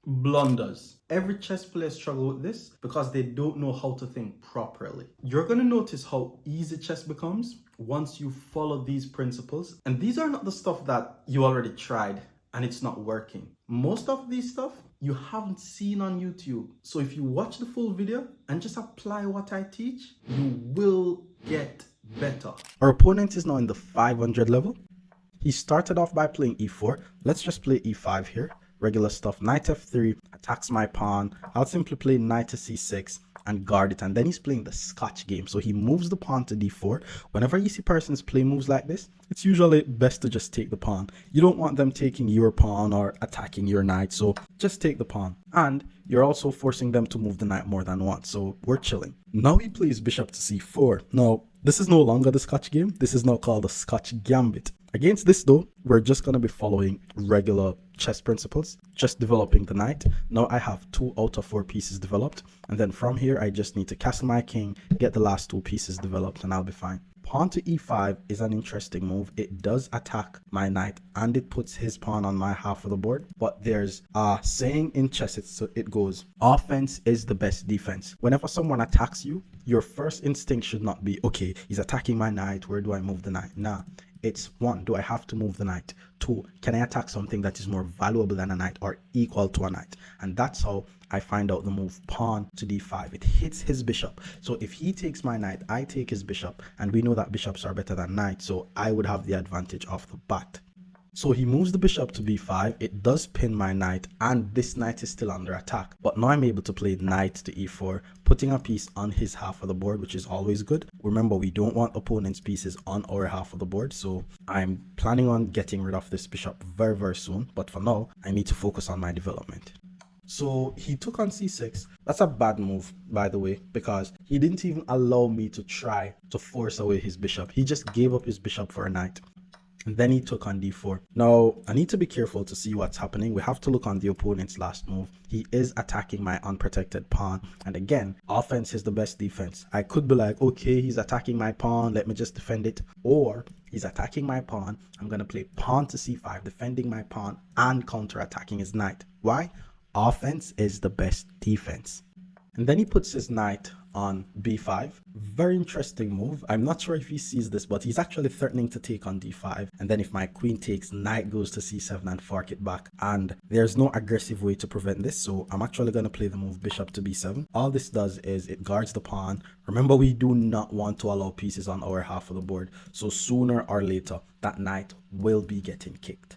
Blunders. Every chess player struggles with this because they don't know how to think properly. You're going to notice how easy chess becomes once you follow these principles. And these are not the stuff that you already tried and it's not working. Most of these stuff you haven't seen on YouTube. So if you watch the full video and just apply what I teach, you will get better. Our opponent is now in the 500 level. He started off by playing e4. Let's just play e5 here. Regular stuff. Knight f3 attacks my pawn. I'll simply play knight to c6 and guard it. And then he's playing the Scotch game. So he moves the pawn to d4. Whenever you see persons play moves like this, it's usually best to just take the pawn. You don't want them taking your pawn or attacking your knight. So just take the pawn. And you're also forcing them to move the knight more than once. So we're chilling. Now he plays bishop to c4. Now, this is no longer the Scotch game. This is now called the Scotch Gambit. Against this though, we're just going to be following regular chess principles, just developing the knight. Now I have 2 out of 4 pieces developed. And then from here, I just need to castle my king, get the last 2 pieces developed, and I'll be fine. Pawn to e5 is an interesting move. It does attack my knight and it puts his pawn on my half of the board. But there's a saying in chess, it goes, offense is the best defense. Whenever someone attacks you, your first instinct should not be, okay, he's attacking my knight, where do I move the knight? Nah. It's 1, do I have to move the knight? 2, can I attack something that is more valuable than a knight or equal to a knight? And that's how I find out the move pawn to d5. It hits his bishop. So if he takes my knight, I take his bishop. And we know that bishops are better than knights. So I would have the advantage off the bat. So he moves the bishop to b5. It does pin my knight and this knight is still under attack. But now I'm able to play knight to e4, putting a piece on his half of the board, which is always good. Remember, we don't want opponent's pieces on our half of the board. So I'm planning on getting rid of this bishop very, very soon. But for now, I need to focus on my development. So he took on c6. That's a bad move, by the way, because he didn't even allow me to try to force away his bishop. He just gave up his bishop for a knight. And then he took on d4. Now, I need to be careful to see what's happening. We have to look on the opponent's last move. He is attacking my unprotected pawn. And again, offense is the best defense. I could be like, okay, he's attacking my pawn. Let me just defend it. Or he's attacking my pawn. I'm going to play pawn to c5, defending my pawn and counter-attacking his knight. Why? Offense is the best defense. And then he puts his knight on b5. Very interesting move. I'm not sure if he sees this, but he's actually threatening to take on d5. And then if my queen takes, knight goes to c7 and fork it back. And there's no aggressive way to prevent this. So I'm actually going to play the move bishop to b7. All this does is it guards the pawn. Remember, we do not want to allow pieces on our half of the board. So sooner or later, that knight will be getting kicked.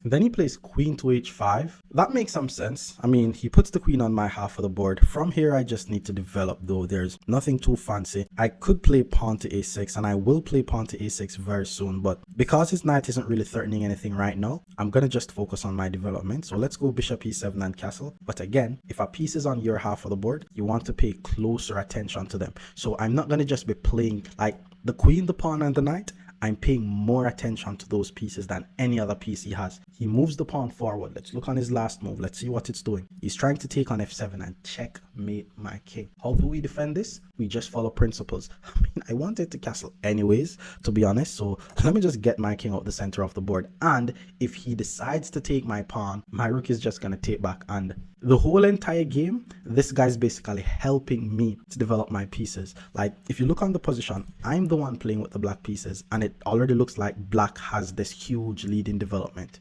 And then he plays queen to h5. That makes some sense. I mean, he puts the queen on my half of the board. From here, I just need to develop, though. There's nothing too fancy. I could play pawn to a6, and I will play pawn to a6 very soon. But because his knight isn't really threatening anything right now, I'm going to just focus on my development. So let's go bishop e7 and castle. But again, if a piece is on your half of the board, you want to pay closer attention to them. So I'm not going to just be playing like the queen, the pawn, and the knight. I'm paying more attention to those pieces than any other piece he has. He moves the pawn forward. Let's look on his last move. Let's see what it's doing. He's trying to take on f7 and checkmate my king. How do we defend this? We just follow principles. I mean, I wanted to castle anyways, to be honest. So let me just get my king out the center of the board. And if he decides to take my pawn, my rook is just going to take back. And the whole entire game, this guy's basically helping me to develop my pieces. Like, if you look on the position, I'm the one playing with the black pieces, and it already looks like black has this huge lead in development.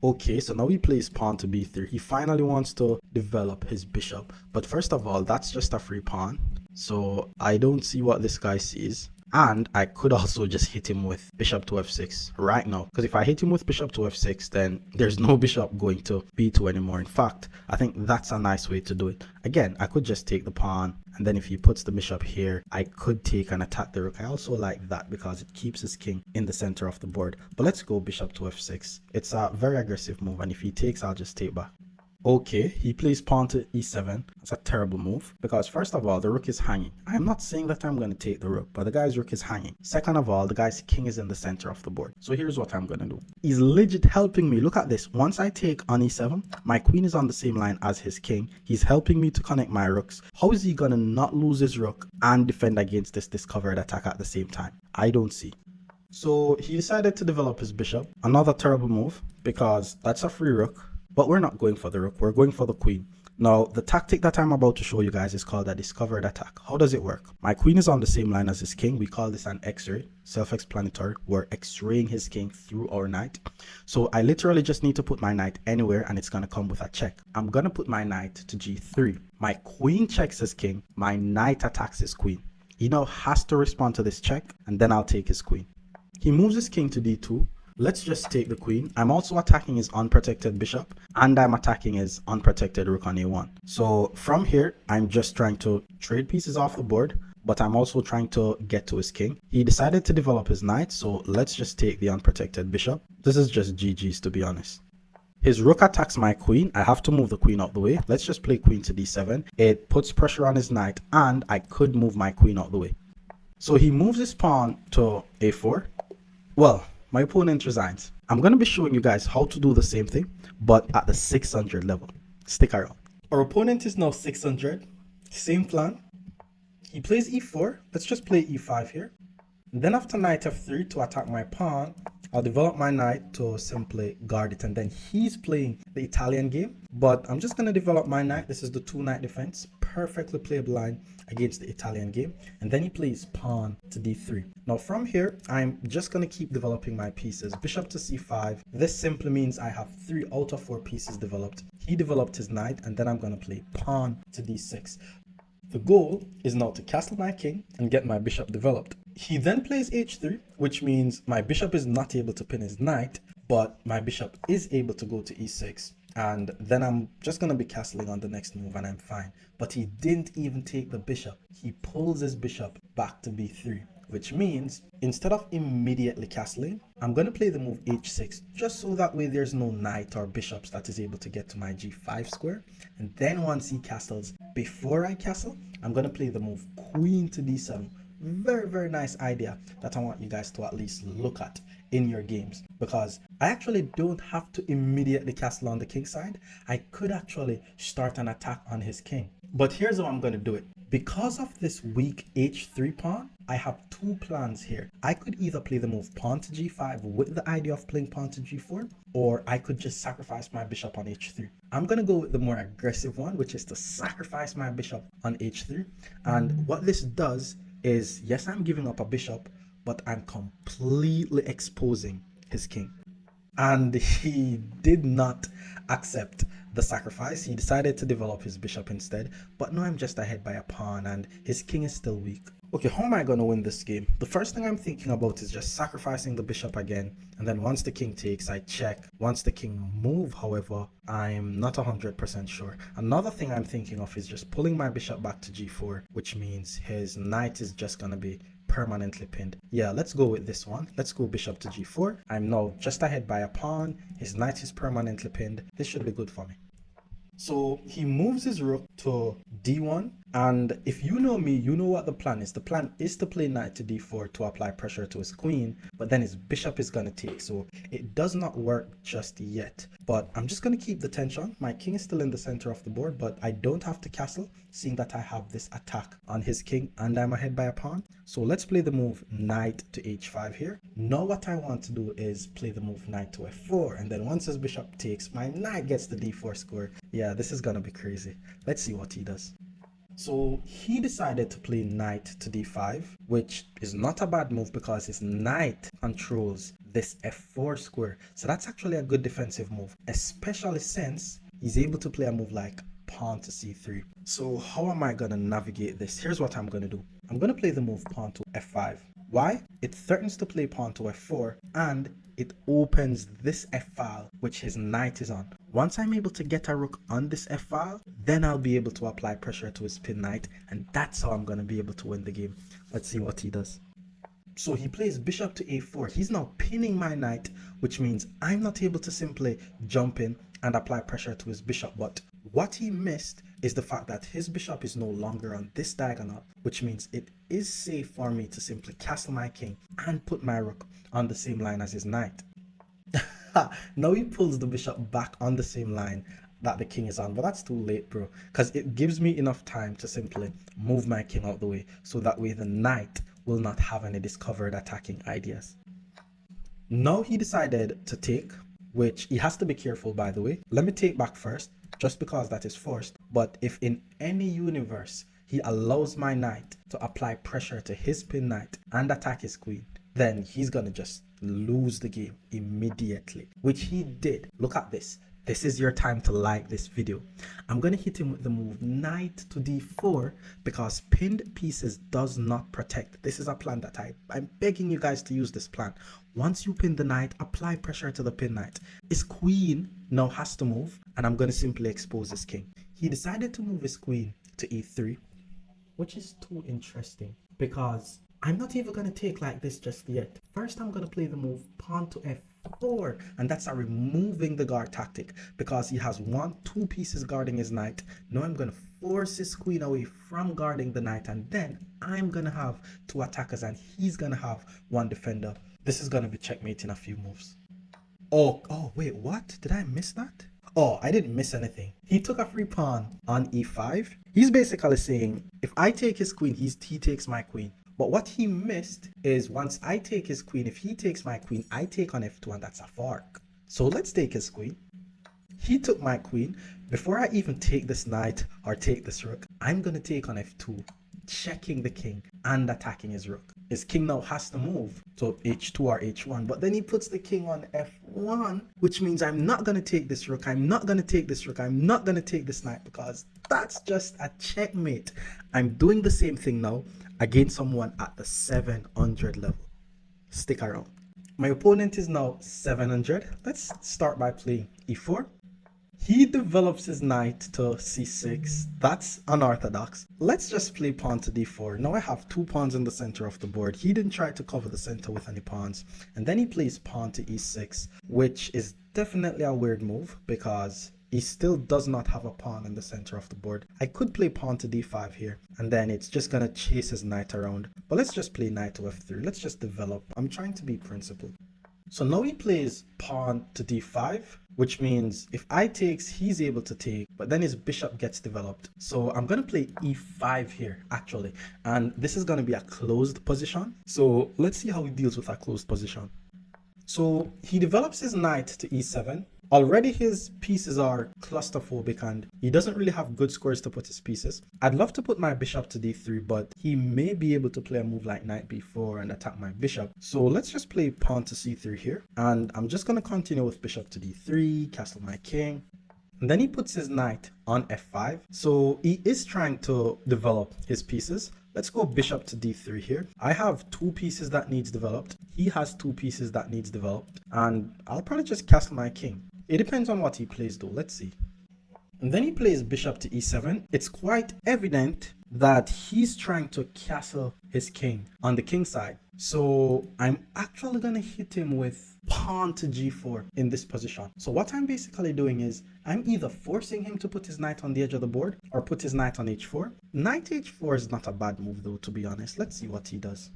Okay, so now he plays pawn to b3. He finally wants to develop his bishop. But first of all, that's just a free pawn. So I don't see what this guy sees. And I could also just hit him with bishop to f6 right now. Because if I hit him with bishop to f6, then there's no bishop going to b2 anymore. In fact, I think that's a nice way to do it. Again, I could just take the pawn. And then if he puts the bishop here, I could take and attack the rook. I also like that because it keeps his king in the center of the board. But let's go bishop to f6. It's a very aggressive move. And if he takes, I'll just take back. Okay, he plays pawn to e7. That's a terrible move because first of all, the rook is hanging. I'm not saying that I'm going to take the rook, but the guy's rook is hanging. Second of all, the guy's king is in the center of the board. So here's what I'm going to do. He's legit helping me. Look at this. Once I take on e7, my queen is on the same line as his king. He's helping me to connect my rooks. How is he going to not lose his rook and defend against this discovered attack at the same time? I don't see. So he decided to develop his bishop. Another terrible move because that's a free rook. But we're not going for the rook, we're going for the queen. Now, the tactic that I'm about to show you guys is called a discovered attack. How does it work? My queen is on the same line as his king. We call this an x-ray, self-explanatory. We're x-raying his king through our knight. So I literally just need to put my knight anywhere and it's going to come with a check. I'm going to put my knight to g3. My queen checks his king. My knight attacks his queen. He now has to respond to this check and then I'll take his queen. He moves his king to d2. Let's just take the queen. I'm also attacking his unprotected bishop and I'm attacking his unprotected rook on a1. So from here, I'm just trying to trade pieces off the board, but I'm also trying to get to his king. He decided to develop his knight, so let's just take the unprotected bishop. This is just GG's, to be honest. His rook attacks my queen. I have to move the queen out the way. Let's just play queen to d7. It puts pressure on his knight and I could move my queen out the way. So he moves his pawn to a4. Well, my opponent resigns. I'm going to be showing you guys how to do the same thing, but at the 600 level. Stick around. Our opponent is now 600. Same plan. He plays e4. Let's just play e5 here. And then after knight f3 to attack my pawn, I'll develop my knight to simply guard it. And then he's playing the Italian game. But I'm just going to develop my knight. This is the 2-knight defense. Perfectly playable line against the Italian game. And then he plays pawn to d3. Now from here, I'm just going to keep developing my pieces. Bishop to c5. This simply means I have 3 out of 4 pieces developed. He developed his knight and then I'm going to play pawn to d6. The goal is now to castle my king and get my bishop developed. He then plays h3, which means my bishop is not able to pin his knight, but my bishop is able to go to e6. And then I'm just going to be castling on the next move and I'm fine. But he didn't even take the bishop. He pulls his bishop back to b3, which means instead of immediately castling, I'm going to play the move h6, just so that way there's no knight or bishops that is able to get to my g5 square. And then once he castles before I castle, I'm going to play the move queen to d7. Very, very nice idea that I want you guys to at least look at in your games, because I actually don't have to immediately castle on the king side. I could actually start an attack on his king. But here's how I'm going to do it. Because of this weak h3 pawn, I have 2 plans here. I could either play the move pawn to g5 with the idea of playing pawn to g4, or I could just sacrifice my bishop on h3. I'm going to go with the more aggressive one, which is to sacrifice my bishop on h3. And what this does is, yes, I'm giving up a bishop, but I'm completely exposing his king. And he did not accept the sacrifice. He decided to develop his bishop instead. But now I'm just ahead by a pawn and his king is still weak. Okay, how am I going to win this game? The first thing I'm thinking about is just sacrificing the bishop again. And then once the king takes, I check. Once the king move, however, I'm not 100% sure. Another thing I'm thinking of is just pulling my bishop back to g4, which means his knight is just going to be permanently pinned. Yeah, let's go with this one. Let's go bishop to g4. I'm now just ahead by a pawn. His knight is permanently pinned. This should be good for me. So he moves his rook to d1, and if you know me, you know what the plan is. The plan is to play knight to d4 to apply pressure to his queen, but then his bishop is going to take, so it does not work just yet. But I'm just going to keep the tension. My king is still in the center of the board, but I don't have to castle, seeing that I have this attack on his king and I'm ahead by a pawn. So let's play the move knight to h5 here. Now what I want to do is play the move knight to f4, and then once his bishop takes, my knight gets the d4 square. Yeah, this is gonna be crazy. Let's see what he does. So he decided to play knight to d5, which is not a bad move because his knight controls this f4 square. So that's actually a good defensive move, especially since he's able to play a move like pawn to c3. So how am I gonna navigate this? Here's what I'm gonna do. I'm gonna play the move pawn to f5. Why? It threatens to play pawn to f4 and it opens this f file which his knight is on. Once I'm able to get a rook on this f file, then I'll be able to apply pressure to his pin knight, and that's how I'm going to be able to win the game. Let's see what he does. So he plays bishop to a4. He's now pinning my knight, which means I'm not able to simply jump in and apply pressure to his bishop. But what he missed is the fact that his bishop is no longer on this diagonal, which means it is safe for me to simply castle my king and put my rook on the same line as his knight. Now he pulls the bishop back on the same line that the king is on, but that's too late, bro, because it gives me enough time to simply move my king out the way, so that way the knight will not have any discovered attacking ideas. Now he decided to take, which he has to be careful, by the way. Let me take back first, just because that is forced. But if in any universe he allows my knight to apply pressure to his pin knight and attack his queen, then he's gonna just lose the game immediately, which he did. Look at this. This is your time to like this video. I'm going to hit him with the move knight to d4 because pinned pieces does not protect. This is a plan that I'm begging you guys to use this plan. Once you pin the knight, apply pressure to the pin knight. His queen now has to move, and I'm going to simply expose his king. He decided to move his queen to e3, which is too interesting because I'm not even going to take like this just yet. First, I'm going to play the move pawn to f4, and that's a removing the guard tactic because he has two pieces guarding his knight. Now I'm going to force his queen away from guarding the knight, and then I'm going to have two attackers and he's going to have one defender. This is going to be checkmate in a few moves. Oh, wait, what? Did I miss that? Oh, I didn't miss anything. He took a free pawn on e5. He's basically saying, if I take his queen, he takes my queen. But what he missed is once I take his queen, if he takes my queen, I take on f2, and that's a fork. So let's take his queen. He took my queen. Before I even take this knight or take this rook, I'm going to take on f2, checking the king and attacking his rook. His king now has to move to h2 or h1, but then he puts the king on f1, which means I'm not going to take this rook, I'm not going to take this rook, I'm not going to take this knight because that's just a checkmate. I'm doing the same thing now against someone at the 700 level. Stick around. My opponent is now 700. Let's start by playing e4. He develops his knight to c6. That's unorthodox. Let's just play pawn to d4. Now I have two pawns in the center of the board. He didn't try to cover the center with any pawns. And then he plays pawn to e6, which is definitely a weird move because he still does not have a pawn in the center of the board. I could play pawn to d5 here, and then it's just gonna chase his knight around. But let's just play knight to f3. Let's just develop. I'm trying to be principled. So now he plays pawn to d5, which means if I takes, he's able to take, but then his bishop gets developed. So I'm going to play e5 here, actually. And this is going to be a closed position. So let's see how he deals with a closed position. So he develops his knight to e7. Already his pieces are claustrophobic and he doesn't really have good squares to put his pieces. I'd love to put my bishop to d3, but he may be able to play a move like knight b4 and attack my bishop. So let's just play pawn to c3 here. And I'm just going to continue with bishop to d3, castle my king. And then he puts his knight on f5. So he is trying to develop his pieces. Let's go bishop to d3 here. I have two pieces that needs developed. He has two pieces that needs developed. And I'll probably just castle my king. It depends on what he plays though. Let's see. And then he plays bishop to e7. It's quite evident that he's trying to castle his king on the king side. So I'm actually going to hit him with pawn to g4 in this position. So what I'm basically doing is I'm either forcing him to put his knight on the edge of the board or put his knight on h4. Knight h4 is not a bad move though, to be honest. Let's see what he does.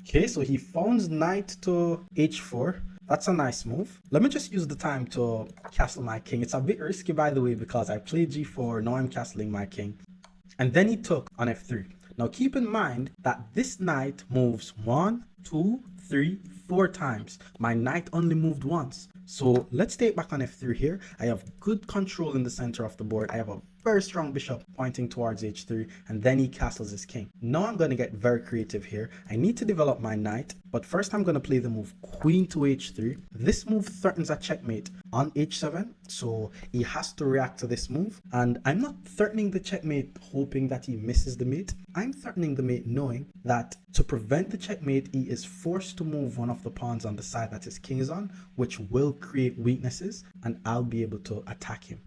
Okay, so he founds knight to h4. That's a nice move. Let me just use the time to castle my king. It's a bit risky, by the way, because I played g4. Now I'm castling my king. And then he took on f3. Now keep in mind that this knight moves 1, 2, 3, 4 times. My knight only moved once. So let's take back on f3 here. I have good control in the center of the board. I have a very strong bishop pointing towards h3, and then he castles his king. Now I'm going to get very creative here. I need to develop my knight, but first I'm going to play the move queen to h3. This move threatens a checkmate on h7, so he has to react to this move. And I'm not threatening the checkmate hoping that he misses the mate. I'm threatening the mate knowing that to prevent the checkmate, he is forced to move one of the pawns on the side that his king is on, which will create weaknesses, and I'll be able to attack him.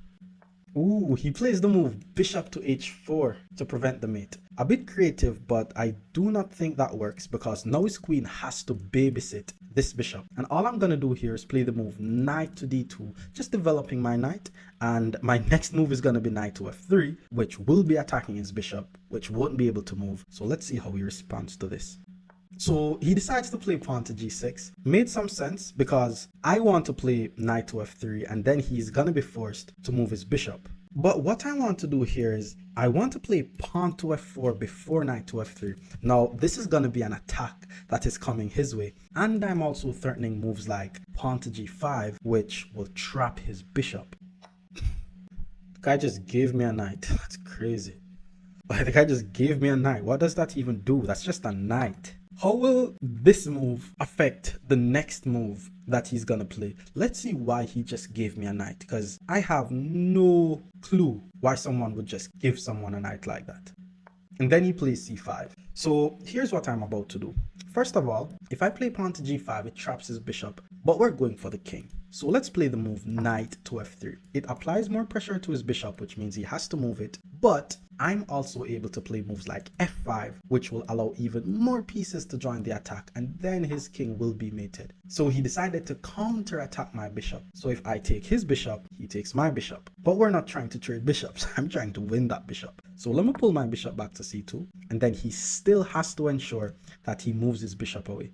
Ooh, he plays the move bishop to h4 to prevent the mate. A bit creative, but I do not think that works because now his queen has to babysit this bishop. And all I'm going to do here is play the move knight to d2, just developing my knight. And my next move is going to be knight to f3, which will be attacking his bishop, which won't be able to move. So let's see how he responds to this. So he decides to play pawn to g6. Made some sense because I want to play knight to f3 and then he's gonna be forced to move his bishop. But what I want to do here is I want to play pawn to f4 before knight to f3. Now this is gonna be an attack that is coming his way, and I'm also threatening moves like pawn to g5, which will trap his bishop. The guy just gave me a knight. That's crazy. Like, the guy just gave me a knight. What does that even do? That's just a knight. How will this move affect the next move that he's gonna play? Let's see why he just gave me a knight, because I have no clue why someone would just give someone a knight like that. And then he plays c5. So here's what I'm about to do. First of all, if I play pawn to g5, it traps his bishop, but we're going for the king. So let's play the move knight to f3. It applies more pressure to his bishop, which means he has to move it, but I'm also able to play moves like f5, which will allow even more pieces to join the attack, and then his king will be mated. So he decided to counter-attack my bishop. So if I take his bishop, he takes my bishop. But we're not trying to trade bishops. I'm trying to win that bishop. So let me pull my bishop back to c2, and then he still has to ensure that he moves his bishop away.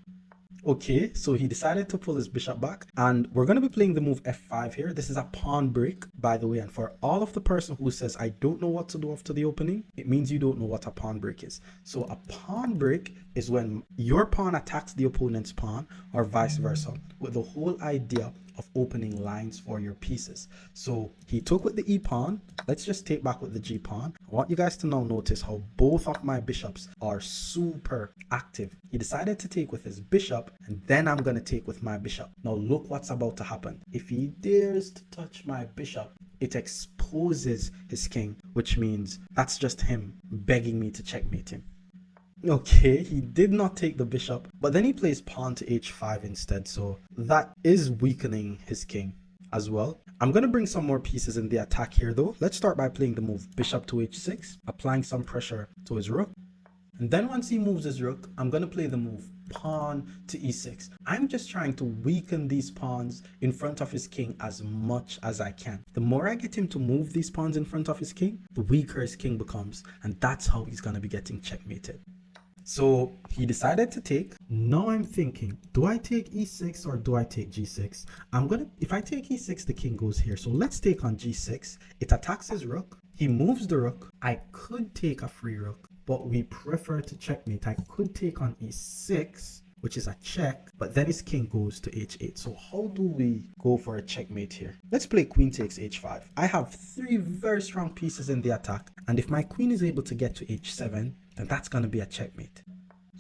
Okay, so he decided to pull his bishop back, and we're going to be playing the move f5 here. This is a pawn break, by the way, and for all of the person who says, I don't know what to do after the opening, it means you don't know what a pawn break is. So a pawn break is when your pawn attacks the opponent's pawn, or vice versa, with the whole idea of opening lines for your pieces. So he took with the e pawn. Let's just take back with the g pawn. I want you guys to now notice how both of my bishops are super active. He decided to take with his bishop, and then I'm going to take with my bishop. Now look what's about to happen. If he dares to touch my bishop, it exposes his king, which means that's just him begging me to checkmate him. Okay, he did not take the bishop, but then he plays pawn to h5 instead, so that is weakening his king as well. I'm going to bring some more pieces in the attack here though. Let's start by playing the move bishop to h6, applying some pressure to his rook. And then once he moves his rook, I'm going to play the move pawn to e6. I'm just trying to weaken these pawns in front of his king as much as I can. The more I get him to move these pawns in front of his king, the weaker his king becomes, and that's how he's going to be getting checkmated. So he decided to take. Now I'm thinking, do I take e6 or do I take g6? If I take e6, the king goes here. So let's take on g6. It attacks his rook. He moves the rook. I could take a free rook, but we prefer to checkmate. I could take on e6, which is a check, but then his king goes to h8. So how do we go for a checkmate here? Let's play queen takes h5. I have 3 very strong pieces in the attack, and if my queen is able to get to h7, then that's going to be a checkmate.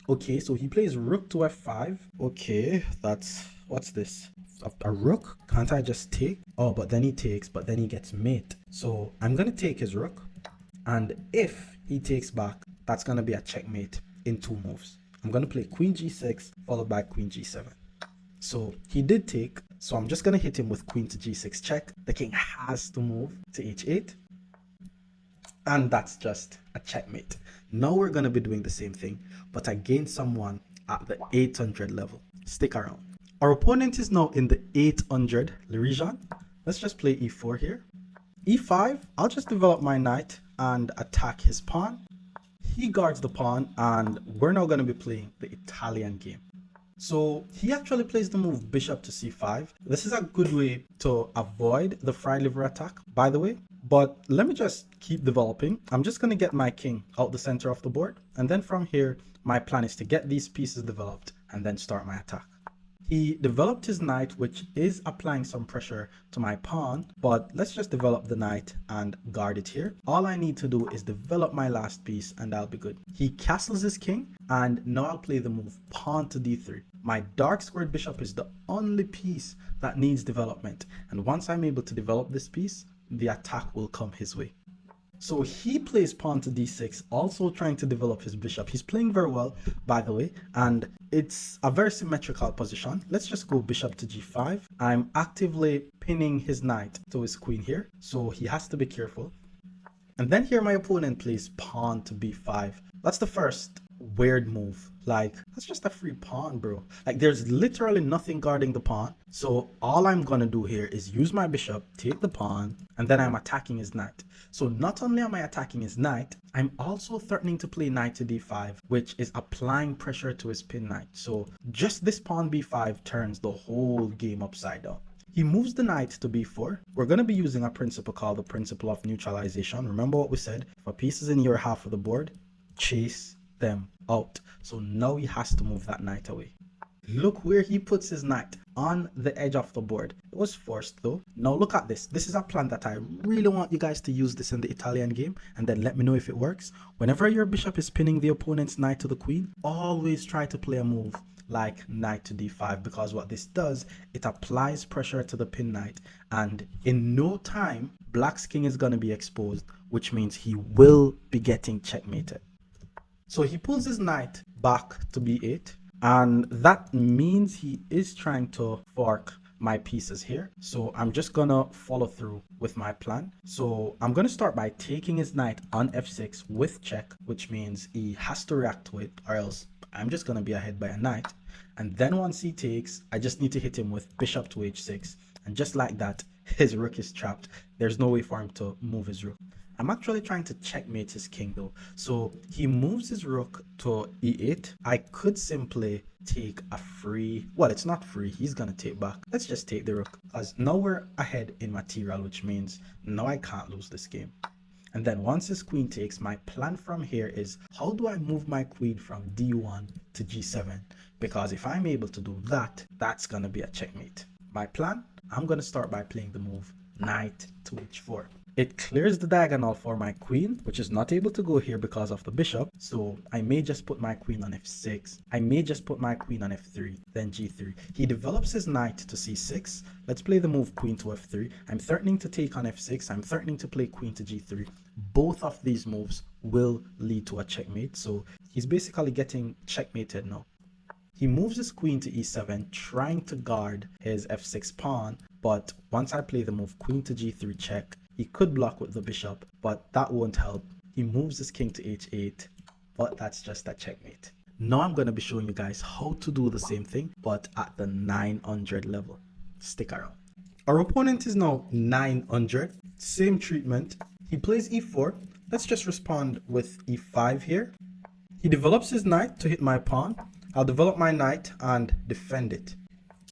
Okay, so he plays rook to f5. Okay, what's this? A rook? Can't I just take? Oh, but then he takes, but then he gets mate. So I'm going to take his rook, and if he takes back, that's going to be a checkmate in 2 moves. I'm going to play queen g6 followed by queen g7. So he did take, so I'm just going to hit him with queen to g6 check. The king has to move to h8, and that's just a checkmate. Now we're going to be doing the same thing, but against someone at the 800 level. Stick around. Our opponent is now in the 800 region. Let's just play e4 here. e5, I'll just develop my knight and attack his pawn. He guards the pawn, and we're now going to be playing the Italian game. So he actually plays the move bishop to c5. This is a good way to avoid the fried liver attack, by the way. But let me just keep developing. I'm just going to get my king out the center of the board. And then from here, my plan is to get these pieces developed and then start my attack. He developed his knight, which is applying some pressure to my pawn, but let's just develop the knight and guard it here. All I need to do is develop my last piece and I'll be good. He castles his king, and now I'll play the move pawn to d3. My dark squared bishop is the only piece that needs development, and once I'm able to develop this piece, the attack will come his way. So he plays pawn to d6, also trying to develop his bishop. He's playing very well, by the way, and it's a very symmetrical position. Let's just go bishop to g5. I'm actively pinning his knight to his queen here, so he has to be careful. And then here my opponent plays pawn to b5. That's the first weird move. Like, that's just a free pawn, bro. Like, there's literally nothing guarding the pawn. So all I'm gonna do here is use my bishop, take the pawn, and then I'm attacking his knight. So not only am I attacking his knight, I'm also threatening to play knight to d5, which is applying pressure to his pin knight. So just this pawn b5 turns the whole game upside down. He moves the knight to b4. We're going to be using a principle called the principle of neutralization. Remember what we said? If a piece is in your half of the board, chase them out. So now he has to move that knight away. Look where he puts his knight, on the edge of the board. It was forced though. Now look at this. This is a plan that I really want you guys to use this in the Italian game, and then let me know if it works. Whenever your bishop is pinning the opponent's knight to the queen, always try to play a move like knight to d5, because what this does, it applies pressure to the pin knight, and in no time black's king is going to be exposed, which means he will be getting checkmated. So he pulls his knight back to b8, and that means he is trying to fork my pieces here. So I'm just gonna follow through with my plan. So I'm gonna start by taking his knight on f6 with check, which means he has to react to it, or else I'm just gonna be ahead by a knight. And then once he takes, I just need to hit him with bishop to h6, and just like that, his rook is trapped. There's no way for him to move his rook. I'm actually trying to checkmate his king though. So he moves his rook to e8. I could simply take a free, well, it's not free, he's gonna take back. Let's just take the rook, because now we're ahead in material, which means now I can't lose this game. And then once his queen takes, my plan from here is, how do I move my queen from d1 to g7? Because if I'm able to do that, that's gonna be a checkmate. My plan, I'm gonna start by playing the move knight to h4. It clears the diagonal for my queen, which is not able to go here because of the bishop. So I may just put my queen on f6. I may just put my queen on f3, then g3. He develops his knight to c6. Let's play the move queen to f3. I'm threatening to take on f6. I'm threatening to play queen to g3. Both of these moves will lead to a checkmate. So he's basically getting checkmated now. He moves his queen to e7, trying to guard his f6 pawn. But once I play the move queen to g3 check, he could block with the bishop, but that won't help. He moves his king to h8, but that's just a checkmate. Now I'm going to be showing you guys how to do the same thing, but at the 900 level. Stick around. Our opponent is now 900. Same treatment. He plays e4. Let's just respond with e5 here. He develops his knight to hit my pawn. I'll develop my knight and defend it.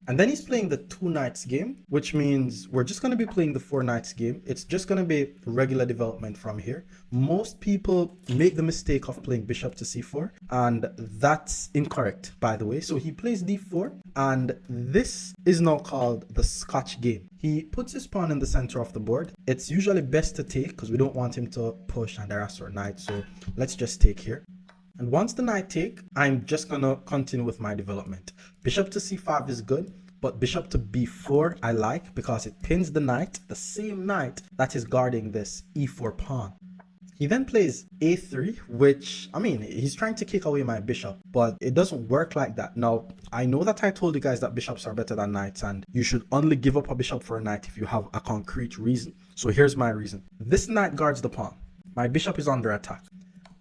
And then he's playing the 2 knights game, which means we're just going to be playing the 4 knights game. It's just going to be regular development from here. Most people make the mistake of playing bishop to c4, and that's incorrect, by the way. So he plays d4, and this is now called the Scotch game. He puts his pawn in the center of the board. It's usually best to take because we don't want him to push and harass our knight. So let's just take here. And once the knight take, I'm just going to continue with my development. Bishop to c5 is good, but bishop to b4 I like because it pins the knight, the same knight that is guarding this e4 pawn. He then plays a3, which, I mean, he's trying to kick away my bishop, but it doesn't work like that. Now, I know that I told you guys that bishops are better than knights, and you should only give up a bishop for a knight if you have a concrete reason. So here's my reason. This knight guards the pawn. My bishop is under attack.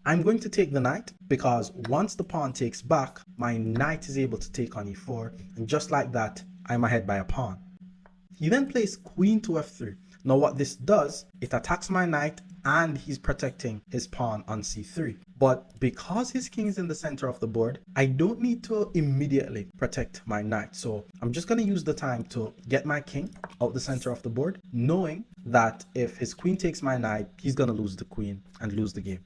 I'm going to take the knight because once the pawn takes back, my knight is able to take on e4, and just like that, I'm ahead by a pawn. He then plays queen to f3. Now what this does, it attacks my knight and he's protecting his pawn on c3. But because his king is in the center of the board, I don't need to immediately protect my knight. So I'm just going to use the time to get my king out the center of the board, knowing that if his queen takes my knight, he's going to lose the queen and lose the game.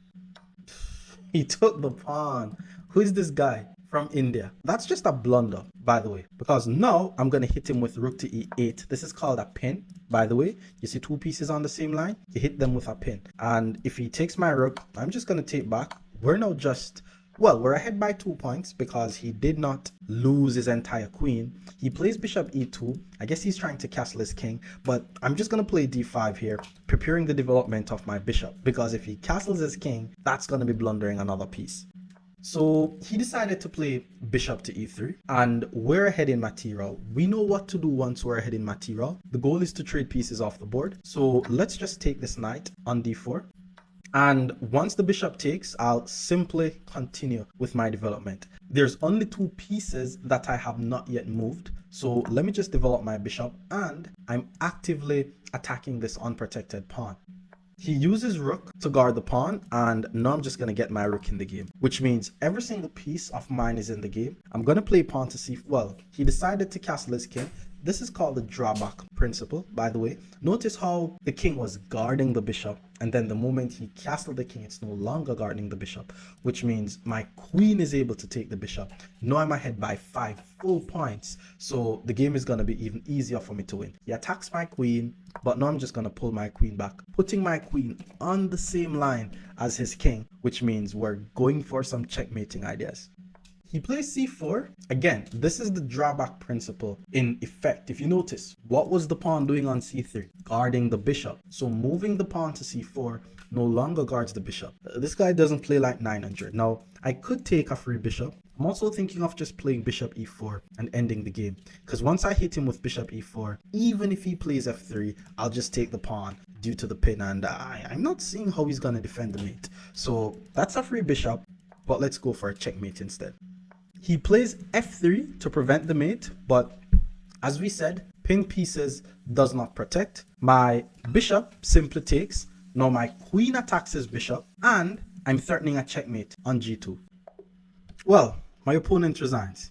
He took the pawn. Who is this guy from India? That's just a blunder, by the way, because now I'm going to hit him with rook to e8. This is called a pin, by the way. You see 2 pieces on the same line? You hit them with a pin. And if he takes my rook, I'm just going to take back. We're now just, well, we're ahead by 2 points because he did not lose his entire queen. He plays bishop e2. I guess he's trying to castle his king, but I'm just going to play d5 here, preparing the development of my bishop, because if he castles his king, that's going to be blundering another piece. So he decided to play bishop to e3, and we're ahead in material. We know what to do once we're ahead in material. The goal is to trade pieces off the board. So let's just take this knight on d4. And once the bishop takes, I'll simply continue with my development. There's only 2 pieces that I have not yet moved. So let me just develop my bishop, and I'm actively attacking this unprotected pawn. He uses rook to guard the pawn, and now I'm just going to get my rook in the game, which means every single piece of mine is in the game. I'm going to play pawn to c4. Well, he decided to castle his king. This is called the drawback principle, by the way. Notice how the king was guarding the bishop, and then the moment he castled the king, it's no longer guarding the bishop, which means my queen is able to take the bishop. Now I'm ahead by 5 full points, so the game is going to be even easier for me to win. He attacks my queen, but now I'm just going to pull my queen back, putting my queen on the same line as his king, which means we're going for some checkmating ideas. He plays c4. Again, this is the drawback principle in effect. If you notice, what was the pawn doing on c3? Guarding the bishop. So moving the pawn to c4 no longer guards the bishop. This guy doesn't play like 900. Now, I could take a free bishop. I'm also thinking of just playing bishop e4 and ending the game. Because once I hit him with bishop e4, even if he plays f3, I'll just take the pawn due to the pin. And I'm not seeing how he's going to defend the mate. So that's a free bishop. But let's go for a checkmate instead. He plays f3 to prevent the mate, but as we said, pinned pieces does not protect. My bishop simply takes. Now my queen attacks his bishop, and I'm threatening a checkmate on g2. Well, my opponent resigns.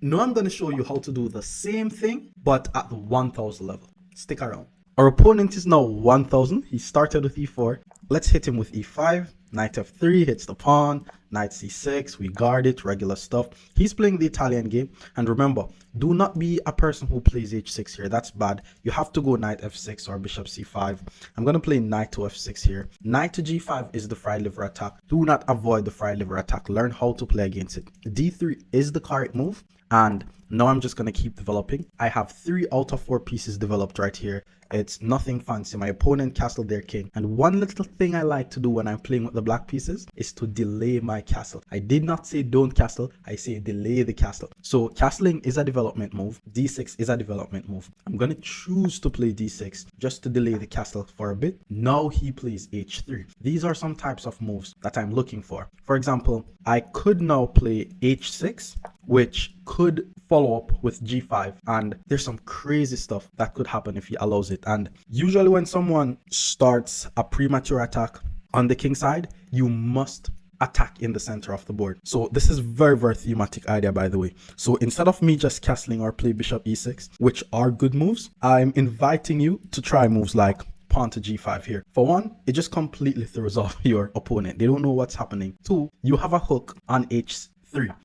Now I'm going to show you how to do the same thing, but at the 1000 level. Stick around. Our opponent is now 1000. He started with e4. Let's hit him with e5. Knight f3 hits the pawn. Knight c6, we guard it, regular stuff. He's playing the Italian game. And remember, do not be a person who plays h6 here. That's bad. You have to go knight f6 or bishop c5. I'm going to play knight to f6 here. Knight to g5 is the fried liver attack. Do not avoid the fried liver attack. Learn how to play against it. d3 is the correct move. And now I'm just going to keep developing. I have 3 out of 4 pieces developed right here. It's nothing fancy. My opponent castled their king. And one little thing I like to do when I'm playing with the black pieces is to delay my castle. I did not say don't castle. I say delay the castle. So castling is a development move. d6 is a development move. I'm going to choose to play d6 just to delay the castle for a bit. Now he plays h3. These are some types of moves that I'm looking for. For example, I could now play h6, which could follow up with g5, and there's some crazy stuff that could happen if he allows it. And usually when someone starts a premature attack on the king side, you must attack in the center of the board. So this is very, very thematic idea, by the way. So instead of me just castling or play bishop e6, which are good moves, I'm inviting you to try moves like pawn to g5 here. For one, it just completely throws off your opponent. They don't know what's happening. Two, you have a hook on h3,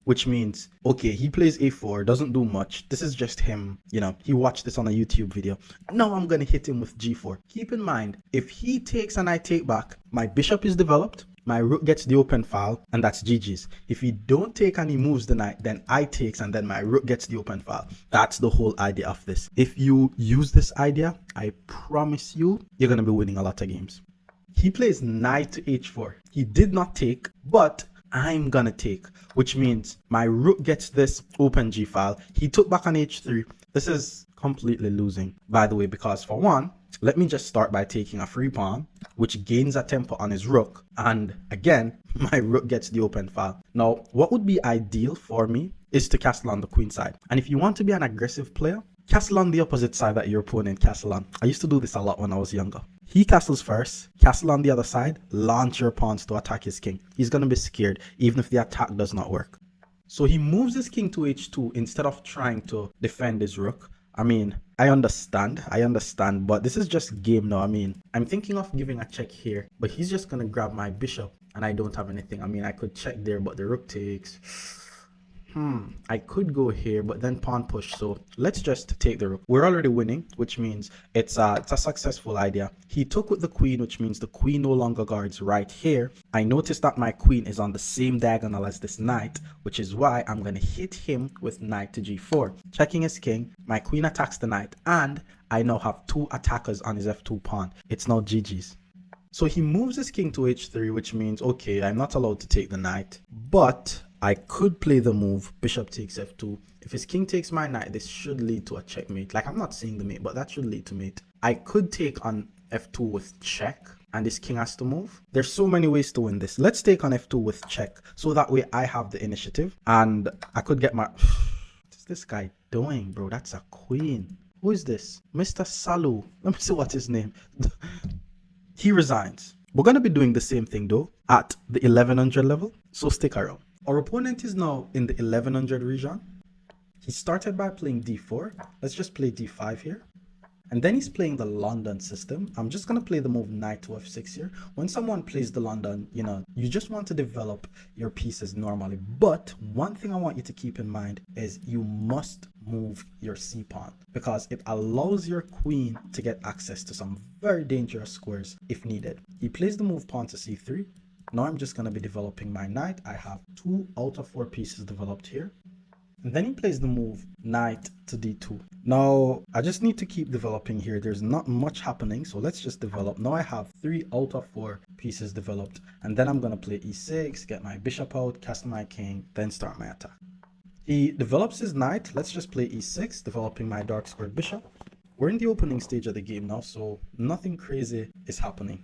which means, okay, he plays a4, doesn't do much. This is just him, you know, he watched this on a YouTube video. Now I'm going to hit him with g4. Keep in mind, if he takes and I take back, my bishop is developed, my rook gets the open file, and that's GG's. If he don't take and he moves the knight, then I takes and then my rook gets the open file. That's the whole idea of this. If you use this idea, I promise you, you're going to be winning a lot of games. He plays knight to h4. He did not take, but I'm gonna take, which means my rook gets this open g file. He took back on h3. This is completely losing, by the way, because for one, let me just start by taking a free pawn, which gains a tempo on his rook. And again, my rook gets the open file. Now, what would be ideal for me is to castle on the queen side. And if you want to be an aggressive player, castle on the opposite side that your opponent castle on. I used to do this a lot when I was younger. He castles first, castle on the other side, launch your pawns to attack his king. He's going to be scared, even if the attack does not work. So he moves his king to h2 instead of trying to defend his rook. I mean, I understand, but this is just game now. I mean, I'm thinking of giving a check here, but he's just going to grab my bishop, and I don't have anything. I mean, I could check there, but the rook takes. I could go here, but then pawn push. So let's just take the rook. We're already winning, which means it's a successful idea. He took with the queen, which means the queen no longer guards right here. I noticed that my queen is on the same diagonal as this knight, which is why I'm going to hit him with knight to g4. Checking his king, my queen attacks the knight, and I now have 2 attackers on his f2 pawn. It's now GG's. So he moves his king to h3, which means, okay, I'm not allowed to take the knight, but I could play the move bishop takes f2. If his king takes my knight, this should lead to a checkmate. Like, I'm not seeing the mate, but that should lead to mate. I could take on f2 with check, and this king has to move. There's so many ways to win this. Let's take on f2 with check, so that way I have the initiative, and I could get my... What's this guy doing, bro? That's a queen. Who is this? Mr. Salu. Let me see what his name. He resigns. We're going to be doing the same thing, though, at the 1100 level, so stick around. Our opponent is now in the 1100 region. He started by playing d4. Let's just play d5 here. And then he's playing the London system. I'm just going to play the move knight to f6 here. When someone plays the London, you just want to develop your pieces normally. But one thing I want you to keep in mind is you must move your c pawn, because it allows your queen to get access to some very dangerous squares if needed. He plays the move pawn to c3. Now I'm just going to be developing my knight. I have 2 out of 4 pieces developed here. And then he plays the move knight to d2. Now, I just need to keep developing here. There's not much happening, so let's just develop. Now I have 3 out of 4 pieces developed. And then I'm going to play e6, get my bishop out, castle my king, then start my attack. He develops his knight. Let's just play e6, developing my dark squared bishop. We're in the opening stage of the game now, so nothing crazy is happening.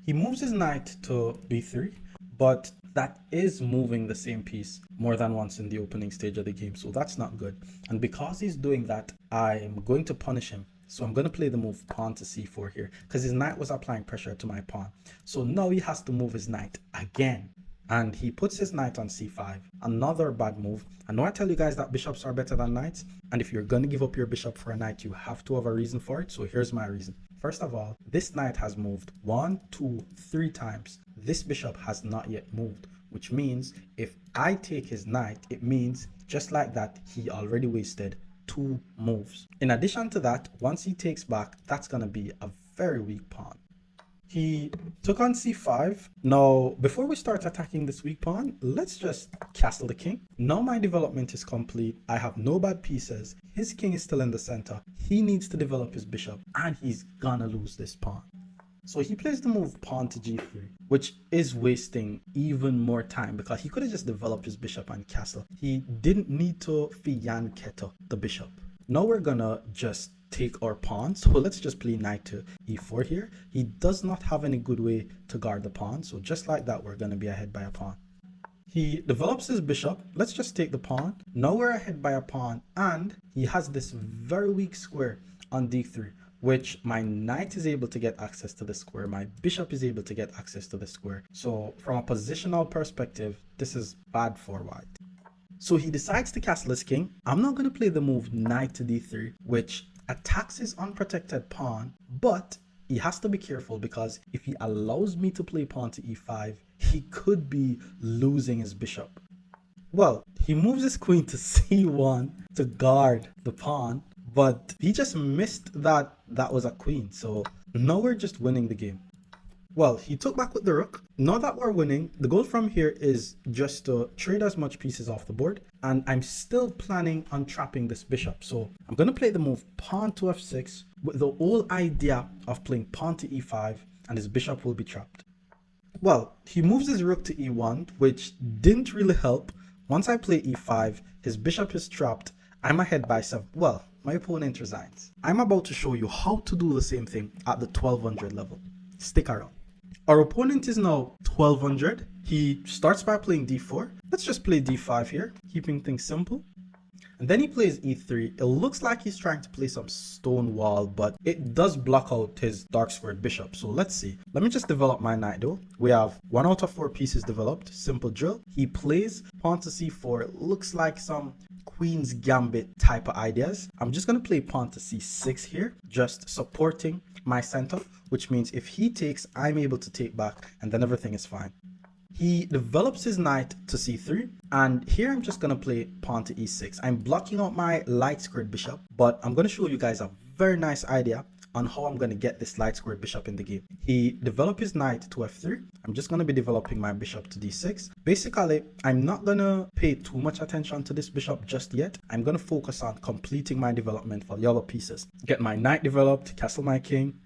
He moves his knight to b3, but that is moving the same piece more than once in the opening stage of the game, so that's not good. And because he's doing that, I am going to punish him. So I'm going to play the move pawn to c4 here, because his knight was applying pressure to my pawn. So now he has to move his knight again. And he puts his knight on c5. Another bad move. I know I tell you guys that bishops are better than knights, and if you're going to give up your bishop for a knight, you have to have a reason for it. So here's my reason. First of all, this knight has moved 1, 2, 3 times. This bishop has not yet moved, which means if I take his knight, it means just like that, he already wasted 2 moves. In addition to that, once he takes back, that's going to be a very weak pawn. He took on c5. Now, before we start attacking this weak pawn, let's just castle the king. Now my development is complete. I have no bad pieces. His king is still in the center. He needs to develop his bishop, and he's gonna lose this pawn. So he plays the move pawn to g3, which is wasting even more time, because he could have just developed his bishop and castle. He didn't need to fianchetto the bishop. Now we're gonna just take our pawn, so let's just play knight to e4 here. He does not have any good way to guard the pawn, so just like that, we're going to be ahead by a pawn. He develops his bishop. Let's just take the pawn. Now we're ahead by a pawn, and he has this very weak square on d3, which my knight is able to get access to the square. My bishop is able to get access to the square. So from a positional perspective, this is bad for white. So he decides to castle his king. I'm not going to play the move knight to d3, which attacks his unprotected pawn, but he has to be careful, because if he allows me to play pawn to e5, he could be losing his bishop. Well, he moves his queen to c1 to guard the pawn, but he just missed that was a queen, so now we're just winning the game. Well, he took back with the rook. Now that we're winning, the goal from here is just to trade as much pieces off the board. And I'm still planning on trapping this bishop. So I'm going to play the move pawn to f6 with the whole idea of playing pawn to e5, and his bishop will be trapped. Well, he moves his rook to e1, which didn't really help. Once I play e5, his bishop is trapped. I'm ahead by 7. Well, my opponent resigns. I'm about to show you how to do the same thing at the 1200 level. Stick around. Our opponent is now 1200. He starts by playing d4. Let's just play d5 here, keeping things simple. And then he plays e3. It looks like he's trying to play some stone wall, but it does block out his dark squared bishop. So let's see. Let me just develop my knight though. We have 1 out of 4 pieces developed. Simple drill. He plays pawn to c4. It looks like some Queen's Gambit type of ideas. I'm just going to play pawn to c6 here, just supporting my center, which means if he takes, I'm able to take back, and then everything is fine. He develops his knight to c3, and here I'm just going to play pawn to e6. I'm blocking out my light squared bishop, but I'm going to show you guys a very nice idea on how I'm going to get this light squared bishop in the game. He developed his knight to f3. I'm just going to be developing my bishop to d6. Basically, I'm not going to pay too much attention to this bishop just yet. I'm going to focus on completing my development for the other pieces. Get my knight developed, castle my king.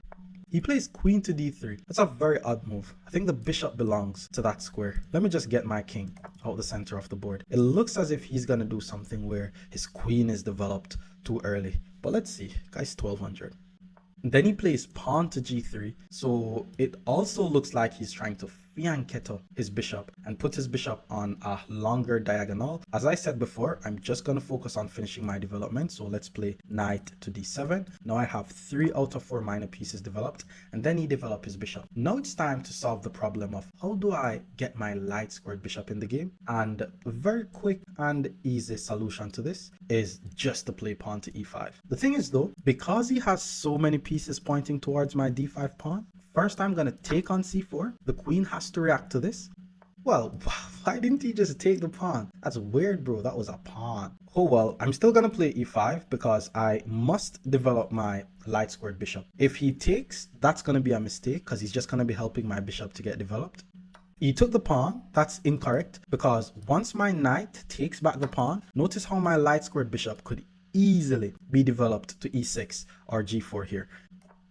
He plays queen to d3. That's a very odd move. I think the bishop belongs to that square. Let me just get my king out the center of the board. It looks as if he's going to do something where his queen is developed too early. But let's see. Guy's 1200. Then he plays pawn to g3. So it also looks like he's trying to fianchetto his bishop and put his bishop on a longer diagonal. As I said before, I'm just going to focus on finishing my development. So let's play knight to d7. Now I have 3 out of 4 minor pieces developed, and then he developed his bishop. Now it's time to solve the problem of how do I get my light squared bishop in the game. And a very quick and easy solution to this is just to play pawn to e5. The thing is though, because he has so many pieces pointing towards my d5 pawn, first I'm going to take on c4. The queen has to react to this. Well, why didn't he just take the pawn? That's weird, bro. That was a pawn. Oh well, I'm still gonna play e5 because I must develop my light squared bishop. If he takes, that's gonna be a mistake because he's just gonna be helping my bishop to get developed. He took the pawn. That's incorrect because once my knight takes back the pawn, notice how my light squared bishop could easily be developed to e6 or g4 here.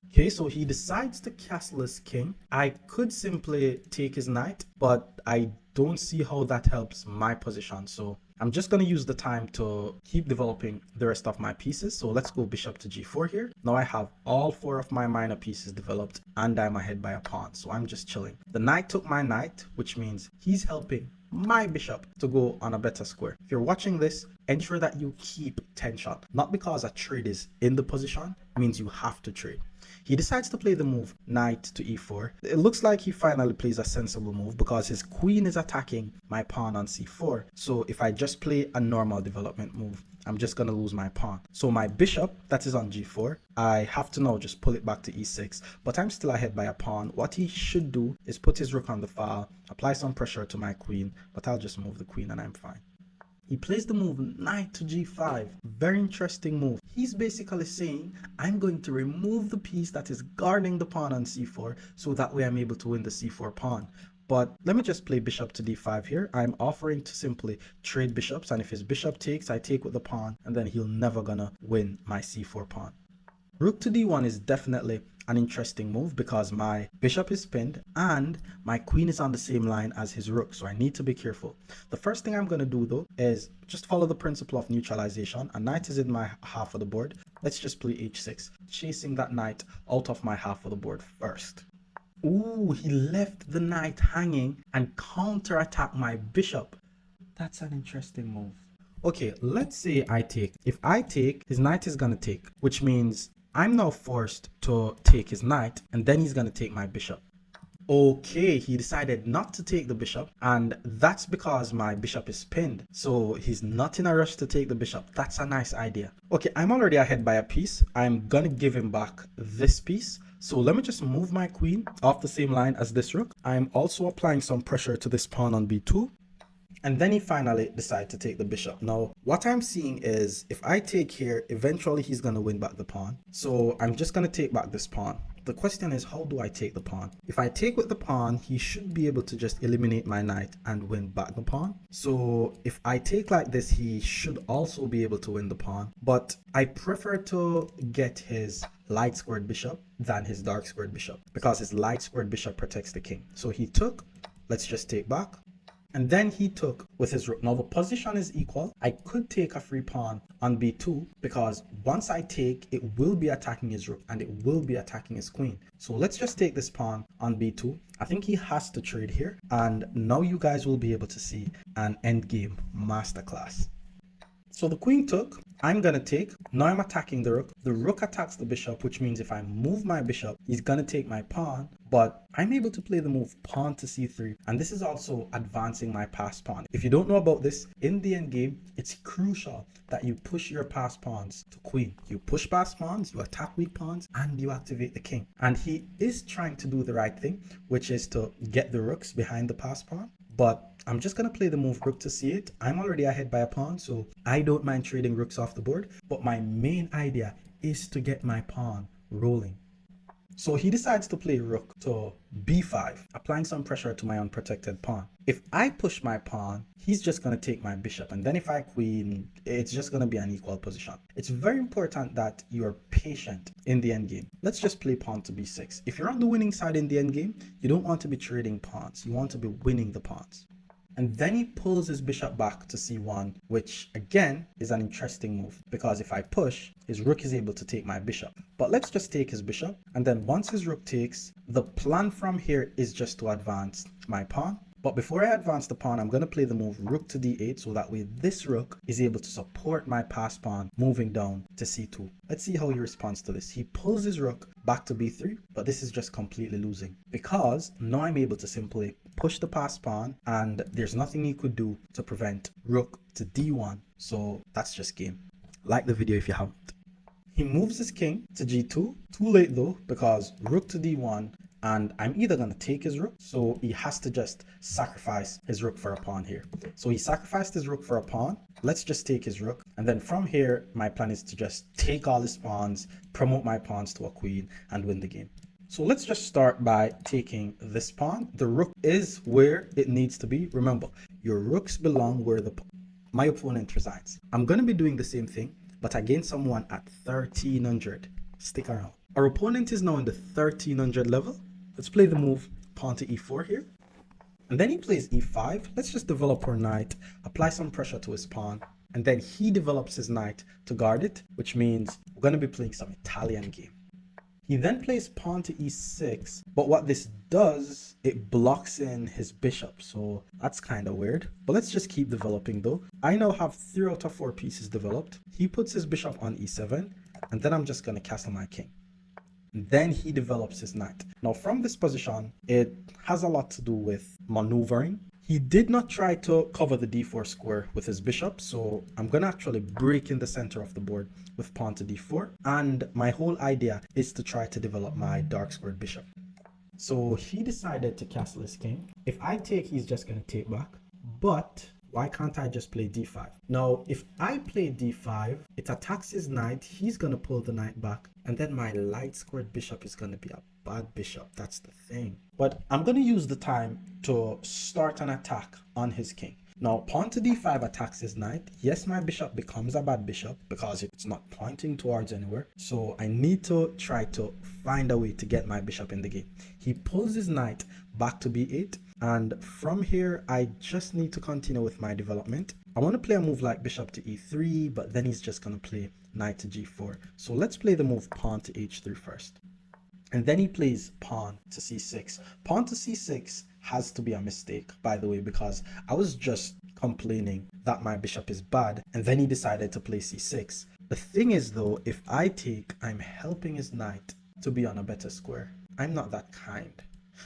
Okay, so he decides to castle his king. I could simply take his knight, but I don't see how that helps my position. So I'm just going to use the time to keep developing the rest of my pieces. So let's go bishop to g4 here. Now I have all 4 of my minor pieces developed and I'm ahead by a pawn. So I'm just chilling. The knight took my knight, which means he's helping my bishop to go on a better square. If you're watching this, ensure that you keep tension. Not because a trade is in the position, means you have to trade. He decides to play the move knight to e4. It looks like he finally plays a sensible move because his queen is attacking my pawn on c4. So if I just play a normal development move, I'm just going to lose my pawn. So my bishop that is on g4, I have to now just pull it back to e6, but I'm still ahead by a pawn. What he should do is put his rook on the file, apply some pressure to my queen, but I'll just move the queen and I'm fine. He plays the move knight to g5. Very interesting move. He's basically saying, I'm going to remove the piece that is guarding the pawn on c4, so that way I'm able to win the c4 pawn. But let me just play bishop to d5 here. I'm offering to simply trade bishops, and if his bishop takes, I take with the pawn, and then he'll never gonna win my c4 pawn. Rook to d1 is definitely an interesting move because my bishop is pinned and my queen is on the same line as his rook, so I need to be careful. The first thing I'm going to do though is just follow the principle of neutralization. A knight is in my half of the board. Let's just play h6, chasing that knight out of my half of the board first. Ooh, he left the knight hanging and counterattack my bishop. That's an interesting move. Okay, let's say I take. If I take, his knight is going to take, which means I'm now forced to take his knight and then he's going to take my bishop. Okay, he decided not to take the bishop, and that's because my bishop is pinned. So he's not in a rush to take the bishop. That's a nice idea. Okay, I'm already ahead by a piece. I'm going to give him back this piece. So let me just move my queen off the same line as this rook. I'm also applying some pressure to this pawn on b2. And then he finally decided to take the bishop. Now, what I'm seeing is if I take here, eventually he's going to win back the pawn. So I'm just going to take back this pawn. The question is, how do I take the pawn? If I take with the pawn, he should be able to just eliminate my knight and win back the pawn. So if I take like this, he should also be able to win the pawn. But I prefer to get his light squared bishop than his dark squared bishop because his light squared bishop protects the king. So he took, let's just take back. And then he took with his rook. Now the position is equal. I could take a free pawn on b2 because once I take, it will be attacking his rook and it will be attacking his queen. So let's just take this pawn on b2. I think he has to trade here. And now you guys will be able to see an endgame masterclass. So the queen took, I'm going to take, now I'm attacking the rook. The rook attacks the bishop, which means if I move my bishop, he's going to take my pawn, but I'm able to play the move pawn to c3, and this is also advancing my passed pawn. If you don't know about this, in the endgame, it's crucial that you push your passed pawns to queen. You push passed pawns, you attack weak pawns, and you activate the king. And he is trying to do the right thing, which is to get the rooks behind the passed pawn. But I'm just going to play the move rook to c8. I'm already ahead by a pawn, so I don't mind trading rooks off the board. But my main idea is to get my pawn rolling. So he decides to play rook to b5, applying some pressure to my unprotected pawn. If I push my pawn, he's just going to take my bishop. And then if I queen, it's just going to be an equal position. It's very important that you're patient in the endgame. Let's just play pawn to b6. If you're on the winning side in the endgame, you don't want to be trading pawns. You want to be winning the pawns. And then he pulls his bishop back to c1, which again is an interesting move because if I push, his rook is able to take my bishop. But let's just take his bishop, and then once his rook takes, the plan from here is just to advance my pawn. But before I advance the pawn, I'm going to play the move rook to d8, so that way this rook is able to support my passed pawn moving down to c2. Let's see how he responds to this. He pulls his rook back to b3, but this is just completely losing, because now I'm able to simply push the passed pawn, and there's nothing he could do to prevent rook to d1. So that's just game. Like the video if you haven't. He moves his king to g2. Too late though, because rook to d1, and I'm either going to take his rook, so he has to just sacrifice his rook for a pawn here. So he sacrificed his rook for a pawn. Let's just take his rook, and then from here my plan is to just take all his pawns, promote my pawns to a queen, and win the game. So let's just start by taking this pawn. The rook is where it needs to be. Remember, your rooks belong where my opponent resides. I'm going to be doing the same thing, but against someone at 1300. Stick around. Our opponent is now in the 1300 level. Let's play the move pawn to e4 here. And then he plays e5. Let's just develop our knight, apply some pressure to his pawn, and then he develops his knight to guard it, which means we're going to be playing some Italian game. He then plays pawn to e6, but what this does, it blocks in his bishop, so that's kind of weird. But let's just keep developing though. I now have 3 out of 4 pieces developed. He puts his bishop on e7, and then I'm just going to castle my king. Then he develops his knight. Now from this position, it has a lot to do with maneuvering. He did not try to cover the d4 square with his bishop, so I'm going to actually break in the center of the board with pawn to d4. And my whole idea is to try to develop my dark squared bishop. So he decided to castle his king. If I take, he's just going to take back. But why can't I just play d5? Now, if I play d5, it attacks his knight. He's going to pull the knight back. And then my light squared bishop is going to be a bad bishop. That's the thing. But I'm going to use the time to start an attack on his king. Now, pawn to d5 attacks his knight. Yes, my bishop becomes a bad bishop because it's not pointing towards anywhere. So I need to try to find a way to get my bishop in the game. He pulls his knight back to b8. And from here, I just need to continue with my development. I want to play a move like bishop to e3, but then he's just going to play knight to g4. So let's play the move pawn to h3 first. And then he plays pawn to c6. Pawn to c6 has to be a mistake, by the way, because I was just complaining that my bishop is bad, and then he decided to play c6. The thing is though, if I take, I'm helping his knight to be on a better square. I'm not that kind.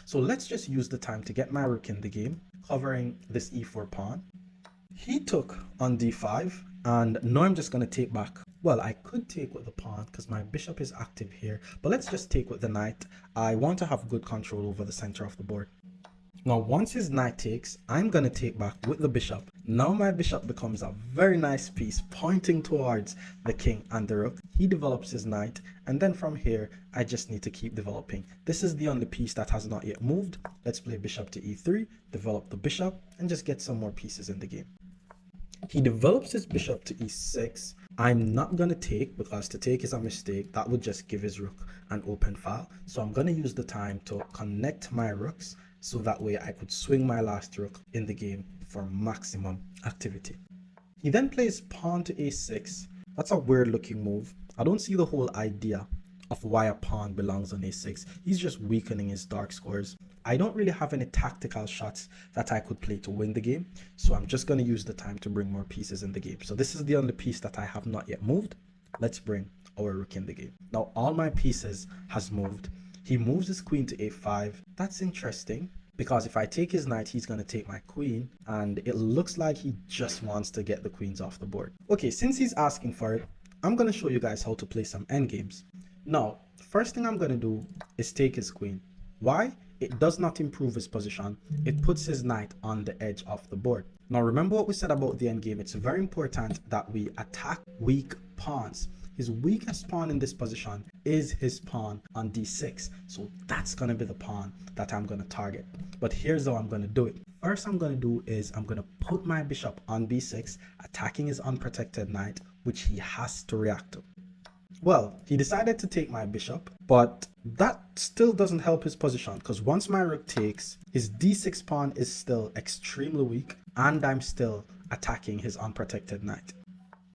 So let's just use the time to get my rook in the game, covering this e4 pawn. He took on d5, and now I'm just going to take back. Well, I could take with the pawn because my bishop is active here, but let's just take with the knight. I want to have good control over the center of the board. Now, once his knight takes, I'm going to take back with the bishop. Now my bishop becomes a very nice piece pointing towards the king and the rook. He develops his knight, and then from here, I just need to keep developing. This is the only piece that has not yet moved. Let's play bishop to e3, develop the bishop, and just get some more pieces in the game. He develops his bishop to e6. I'm not going to take, because to take is a mistake. That would just give his rook an open file. So I'm going to use the time to connect my rooks, so that way I could swing my last rook in the game for maximum activity. He then plays pawn to a6. That's a weird looking move. I don't see the whole idea of why a pawn belongs on a6. He's just weakening his dark squares. I don't really have any tactical shots that I could play to win the game, so I'm just going to use the time to bring more pieces in the game. So this is the only piece that I have not yet moved. Let's bring our rook in the game. Now all my pieces has moved. He moves his queen to a5. That's interesting, because if I take his knight, he's going to take my queen, and it looks like he just wants to get the queens off the board. Okay, since he's asking for it, I'm going to show you guys how to play some endgames. Now, the first thing I'm going to do is take his queen. Why? It does not improve his position. It puts his knight on the edge of the board. Now, remember what we said about the endgame. It's very important that we attack weak pawns. His weakest pawn in this position is his pawn on d6. So that's going to be the pawn that I'm going to target. But here's how I'm going to do it. First I'm going to do is I'm going to put my bishop on b6, attacking his unprotected knight, which he has to react to. Well, he decided to take my bishop, but that still doesn't help his position, because once my rook takes, his d6 pawn is still extremely weak, and I'm still attacking his unprotected knight.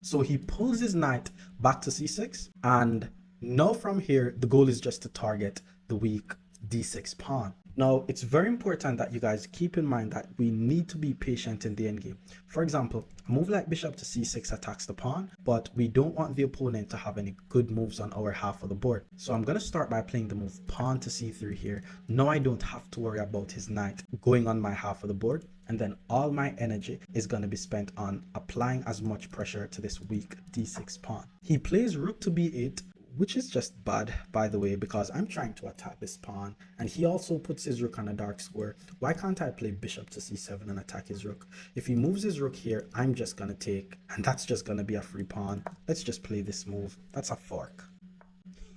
So he pulls his knight back to c6, and Now from here, the goal is just to target the weak d6 pawn. Now, it's very important that you guys keep in mind that we need to be patient in the endgame. For example, a move like bishop to c6 attacks the pawn, but we don't want the opponent to have any good moves on our half of the board. So I'm going to start by playing the move pawn to c3 here. Now I don't have to worry about his knight going on my half of the board, and then all my energy is going to be spent on applying as much pressure to this weak d6 pawn. He plays rook to b8, which is just bad, by the way, because I'm trying to attack this pawn, and he also puts his rook on a dark square. Why can't I play bishop to c7 and attack his rook? If he moves his rook here, I'm just gonna take, and that's just gonna be a free pawn. Let's just play this move. That's a fork.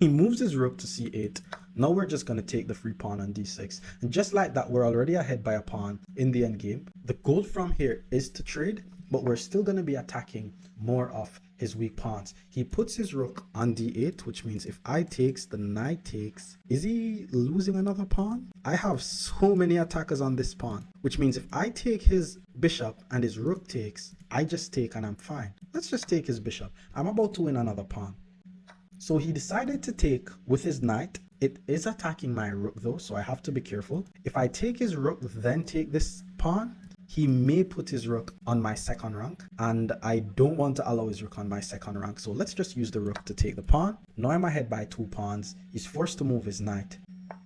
He moves his rook to c8. Now we're just going to take the free pawn on d6. And just like that, we're already ahead by a pawn in the endgame. The goal from here is to trade, but we're still going to be attacking more of his weak pawns. He puts his rook on d8, which means if I takes, the knight takes. Is he losing another pawn? I have so many attackers on this pawn, which means if I take his bishop and his rook takes, I just take and I'm fine. Let's just take his bishop. I'm about to win another pawn. So he decided to take with his knight. It is attacking my rook though, so I have to be careful. If I take his rook, then take this pawn, he may put his rook on my second rank, and I don't want to allow his rook on my second rank. So let's just use the rook to take the pawn. Now I'm ahead by 2 pawns. He's forced to move his knight.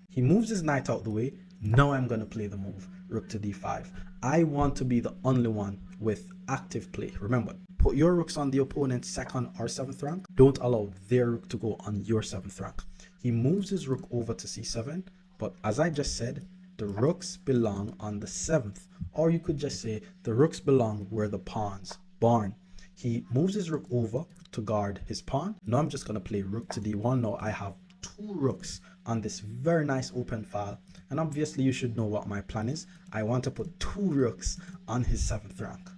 He moves his knight out the way. Now I'm going to play the move, rook to d5. I want to be the only one with active play. Remember, put your rooks on the opponent's second or 7th rank. Don't allow their rook to go on your 7th rank. He moves his rook over to c7, but as I just said, the rooks belong on the 7th, or you could just say the rooks belong where the pawns born. He moves his rook over to guard his pawn. Now I'm just going to play rook to d1. Now I have 2 rooks on this very nice open file, and obviously you should know what my plan is. I want to put 2 rooks on his 7th rank.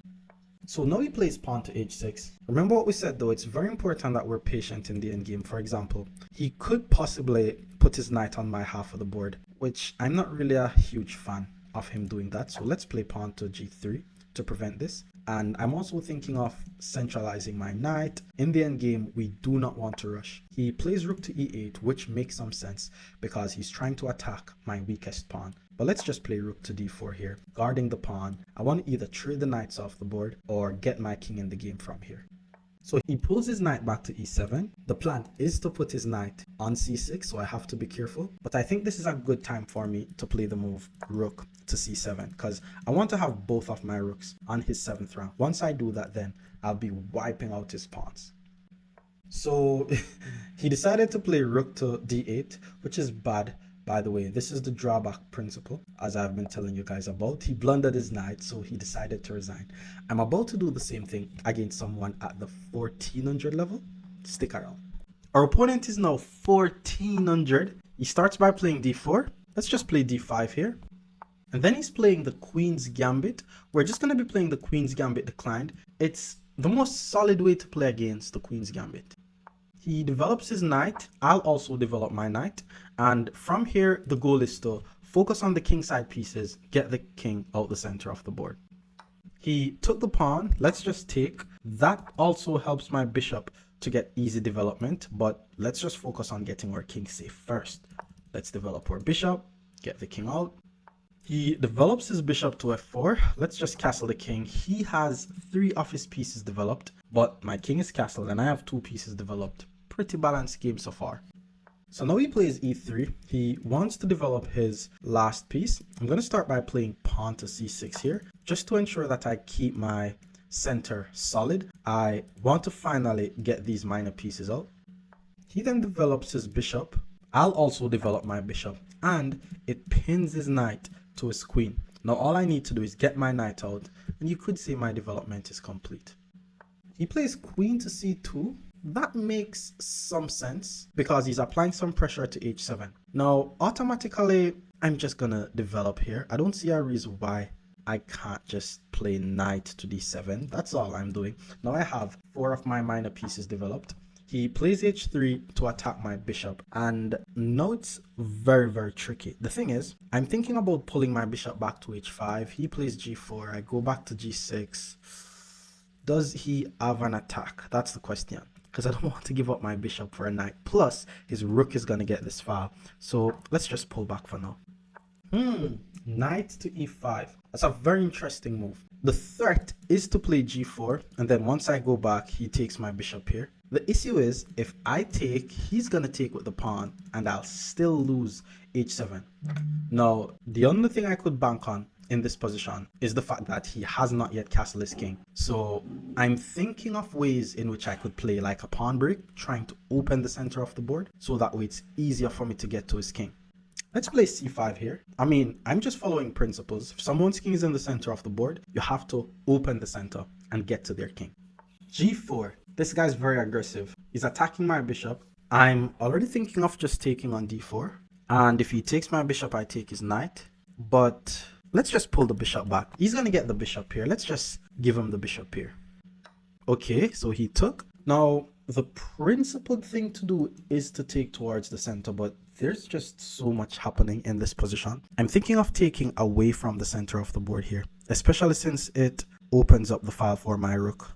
So now he plays pawn to h6. Remember what we said though, it's very important that we're patient in the endgame. For example, he could possibly put his knight on my half of the board, which I'm not really a huge fan of him doing that. So let's play pawn to g3 to prevent this. And I'm also thinking of centralizing my knight. In the endgame, we do not want to rush. He plays rook to e8, which makes some sense because he's trying to attack my weakest pawn. But let's just play rook to d4 here, guarding the pawn. I want to either trade the knights off the board or get my king in the game from here. So he pulls his knight back to e7. The plan is to put his knight on c6, so I have to be careful. But I think this is a good time for me to play the move rook to c7 because I want to have both of my rooks on his 7th rank. Once I do that, then I'll be wiping out his pawns. So he decided to play rook to d8, which is bad. By the way, this is the drawback principle, as I've been telling you guys about. He blundered his knight, so he decided to resign. I'm about to do the same thing against someone at the 1400 level. Stick around. Our opponent is now 1400. He starts by playing d4. Let's just play d5 here. And then he's playing the Queen's Gambit. We're just going to be playing the Queen's Gambit declined. It's the most solid way to play against the Queen's Gambit. He develops his knight. I'll also develop my knight. And from here, the goal is to focus on the kingside pieces, get the king out the center of the board. He took the pawn. Let's just take. That also helps my bishop to get easy development, but let's just focus on getting our king safe first. Let's develop our bishop, get the king out. He develops his bishop to f4. Let's just castle the king. He has 3 of his pieces developed, but my king is castled and I have 2 pieces developed. Pretty balanced game so far. So now he plays e3. He wants to develop his last piece. I'm going to start by playing pawn to c6 here, just to ensure that I keep my center solid. I want to finally get these minor pieces out. He then develops his bishop. I'll also develop my bishop, and it pins his knight to his queen. Now all I need to do is get my knight out, and you could say my development is complete. He plays queen to c2. That makes some sense because he's applying some pressure to h7. Now, automatically, I'm just gonna develop here. I don't see a reason why I can't just play knight to d7. That's all I'm doing. Now I have 4 of my minor pieces developed. He plays h3 to attack my bishop, and now it's very, very tricky. The thing is, I'm thinking about pulling my bishop back to h5. He plays g4. I go back to g6. Does he have an attack? That's the question. because I don't want to give up my bishop for a knight. Plus, his rook is going to get this file. So let's just pull back for now. Knight to e5. That's a very interesting move. The threat is to play g4, and then once I go back, he takes my bishop here. The issue is, if I take, he's going to take with the pawn, and I'll still lose h7. Now, the only thing I could bank on in this position is the fact that he has not yet castled his king. So I'm thinking of ways in which I could play like a pawn break, trying to open the center of the board, so that way it's easier for me to get to his king. Let's play c5 here. I mean, I'm just following principles. If someone's king is in the center of the board, you have to open the center and get to their king. g4. This guy's very aggressive. He's attacking my bishop. I'm already thinking of just taking on d4. And if he takes my bishop, I take his knight. But let's just pull the bishop back. He's going to get the bishop here. Let's just give him the bishop here. Okay, so he took. Now, the principled thing to do is to take towards the center, but there's just so much happening in this position. I'm thinking of taking away from the center of the board here, especially since it opens up the file for my rook.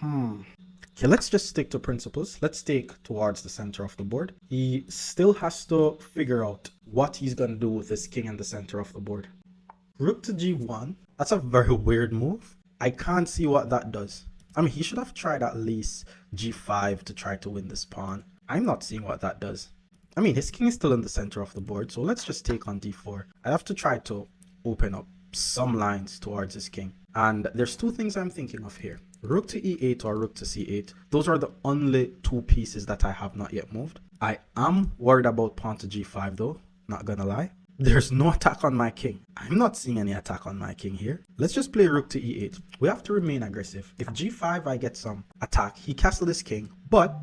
Okay, let's just stick to principles. Let's take towards the center of the board. He still has to figure out what he's going to do with his king in the center of the board. Rook to g1. That's a very weird move. I can't see what that does. I mean, he should have tried at least g5 to try to win this pawn. I'm not seeing what that does. I mean, his king is still in the center of the board, so let's just take on d4. I have to try to open up some lines towards his king. And there's two things I'm thinking of here. Rook to e8 or rook to c8. Those are the only two pieces that I have not yet moved. I am worried about pawn to g5 though, not gonna lie. There's no attack on my king. I'm not seeing any attack on my king here. Let's just play rook to e8. We have to remain aggressive. If g5 I get some attack, he castled his king, but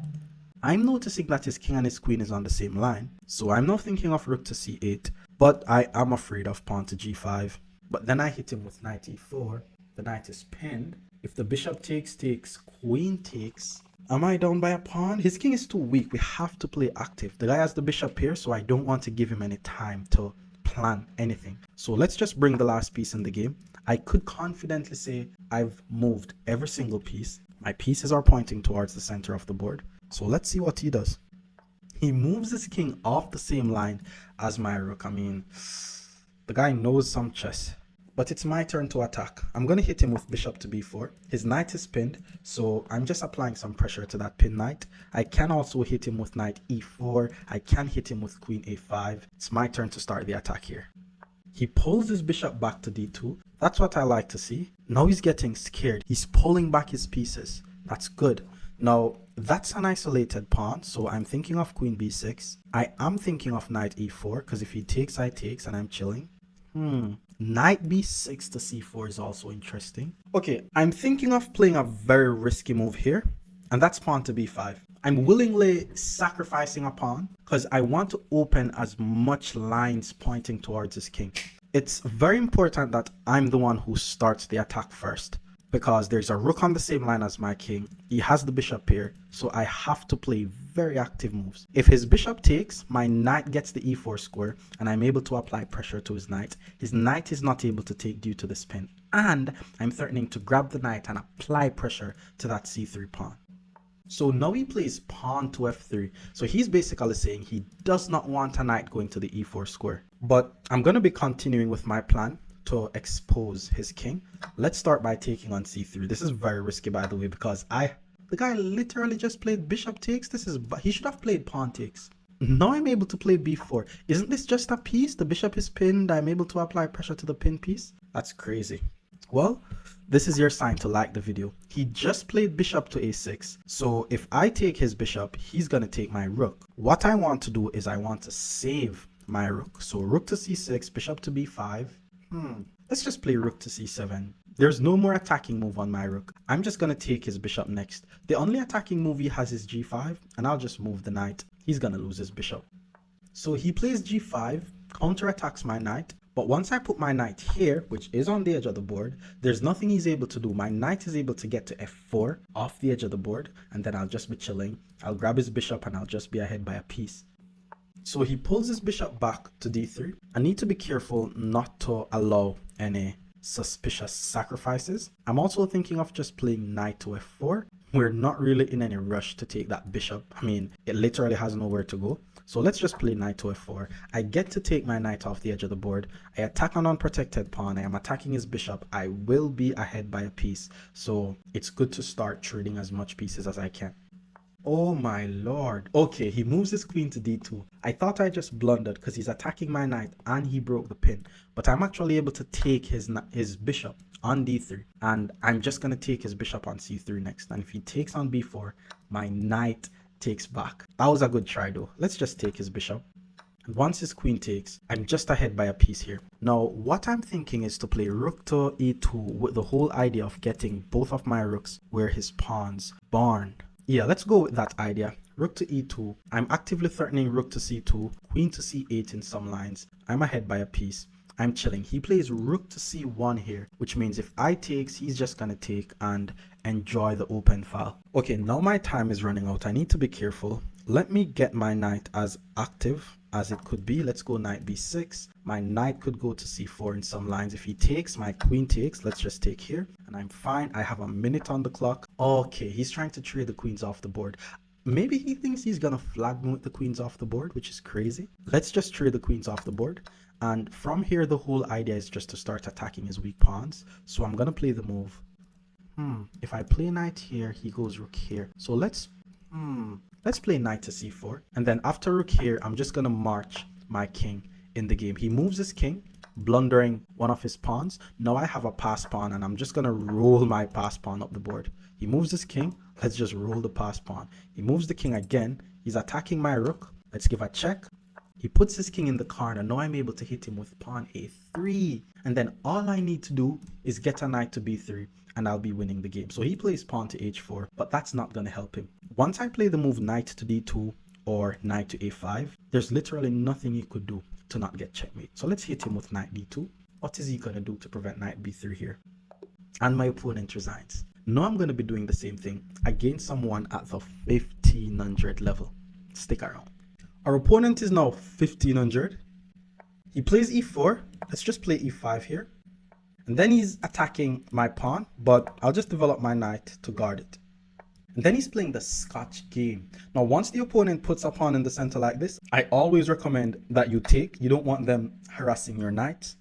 I'm noticing that his king and his queen is on the same line. So I'm not thinking of rook to c8, but I am afraid of pawn to g5. But then I hit him with knight e4. The knight is pinned. If the bishop takes, queen takes. Am I down by a pawn? His king is too weak. We have to play active. The guy has the bishop here, so I don't want to give him any time to plan anything. So let's just bring the last piece in the game. I could confidently say I've moved every single piece. My pieces are pointing towards the center of the board. So let's see what he does. He moves his king off the same line as my rook. I mean, the guy knows some chess. But it's my turn to attack. I'm going to hit him with bishop to b4. His knight is pinned, so I'm just applying some pressure to that pinned knight. I can also hit him with knight e4. I can hit him with queen a5. It's my turn to start the attack here. He pulls his bishop back to d2. That's what I like to see. Now he's getting scared. He's pulling back his pieces. That's good. Now, that's an isolated pawn, so I'm thinking of queen b6. I am thinking of knight e4, because if he takes, I takes, and I'm chilling. Knight b6 to c4 is also interesting. Okay, I'm thinking of playing a very risky move here, and that's pawn to b5. I'm willingly sacrificing a pawn because I want to open as much lines pointing towards his king. It's very important that I'm the one who starts the attack first, because there's a rook on the same line as my king. He has the bishop here, so I have to play very active moves. If his bishop takes, my knight gets the e4 square, and I'm able to apply pressure to his knight. His knight is not able to take due to the spin, and I'm threatening to grab the knight and apply pressure to that c3 pawn. So now he plays pawn to f3. So he's basically saying he does not want a knight going to the e4 square. But I'm going to be continuing with my plan to expose his king. Let's start by taking on c3. This is very risky, by the way, because the guy literally just played bishop takes. He should have played pawn takes. Now I'm able to play b4. Isn't this just a piece? The bishop is pinned. I'm able to apply pressure to the pinned piece. That's crazy. Well, this is your sign to like the video. He just played bishop to a6. So if I take his bishop, he's going to take my rook. What I want to do is I want to save my rook. So rook to c6, bishop to b5. Let's just play rook to c7. There's no more attacking move on my rook. I'm just going to take his bishop next. The only attacking move he has is g5, and I'll just move the knight. He's going to lose his bishop. So he plays g5, counterattacks my knight. But once I put my knight here, which is on the edge of the board, there's nothing he's able to do. My knight is able to get to f4 off the edge of the board, and then I'll just be chilling. I'll grab his bishop and I'll just be ahead by a piece. So he pulls his bishop back to d3. I need to be careful not to allow any suspicious sacrifices. I'm also thinking of just playing knight to f4. we're not really in any rush to take that bishop. I mean, it literally has nowhere to go. So let's just play knight to f4. I get to take my knight off the edge of the board. I attack an unprotected pawn. I am attacking his bishop. I will be ahead by a piece. So it's good to start trading as much pieces as I can. Oh my lord. Okay, he moves his queen to d2. I thought I just blundered because he's attacking my knight and he broke the pin. But I'm actually able to take his bishop on d3. And I'm just going to take his bishop on c3 next. And if he takes on b4, my knight takes back. That was a good try though. Let's just take his bishop. And once his queen takes, I'm just ahead by a piece here. Now, what I'm thinking is to play rook to e2 with the whole idea of getting both of my rooks where his pawns barn. Yeah, let's go with that idea. Rook to e2. I'm actively threatening rook to c2, queen to c8 in some lines. I'm ahead by a piece. I'm chilling. He plays rook to c1 here, which means if I takes, he's just gonna take and enjoy the open file. Okay, now my time is running out. I need to be careful. Let me get my knight as active as it could be. Let's go knight b6. My knight could go to c4 in some lines. If he takes, my queen takes. Let's just take here and I'm fine. I have a minute on the clock. Okay, he's trying to trade the queens off the board. Maybe he thinks he's gonna flag me with the queens off the board, which is crazy. Let's just trade the queens off the board. And from here, the whole idea is just to start attacking his weak pawns. So I'm gonna play the move. If I play knight here, he goes rook here. So let's play knight to c4. And then after rook here, I'm just gonna march my king in the game. He moves his king, blundering one of his pawns. Now I have a pass pawn and I'm just gonna roll my pass pawn up the board. He moves his king. Let's just roll the pass pawn. He moves the king again. He's attacking my rook. Let's give a check. He puts his king in the corner. Now I'm able to hit him with pawn a3. And then all I need to do is get a knight to b3 and I'll be winning the game. So he plays pawn to h4, but that's not going to help him. Once I play the move knight to d2 or knight to a5, there's literally nothing he could do to not get checkmate. So let's hit him with knight d2. What is he going to do to prevent knight b3 here? And my opponent resigns. Now I'm going to be doing the same thing against someone at the 1500 level. Stick around. Our opponent is now 1500. He plays e4. Let's just play e5 here. And then he's attacking my pawn, but I'll just develop my knight to guard it. And then he's playing the Scotch game. Now, once the opponent puts a pawn in the center like this, I always recommend that you take. You don't want them harassing your knight.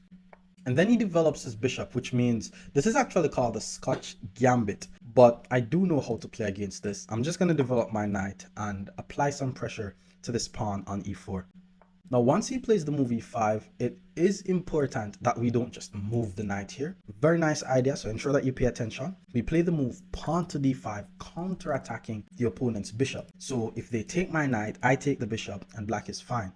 And then he develops his bishop, which means this is actually called the Scotch gambit. But I do know how to play against this. I'm just going to develop my knight and apply some pressure to this pawn on e4. Now, once he plays the move e5, it is important that we don't just move the knight here. Very nice idea, so ensure that you pay attention. We play the move pawn to d5, counter-attacking the opponent's bishop. So if they take my knight, I take the bishop, and black is fine.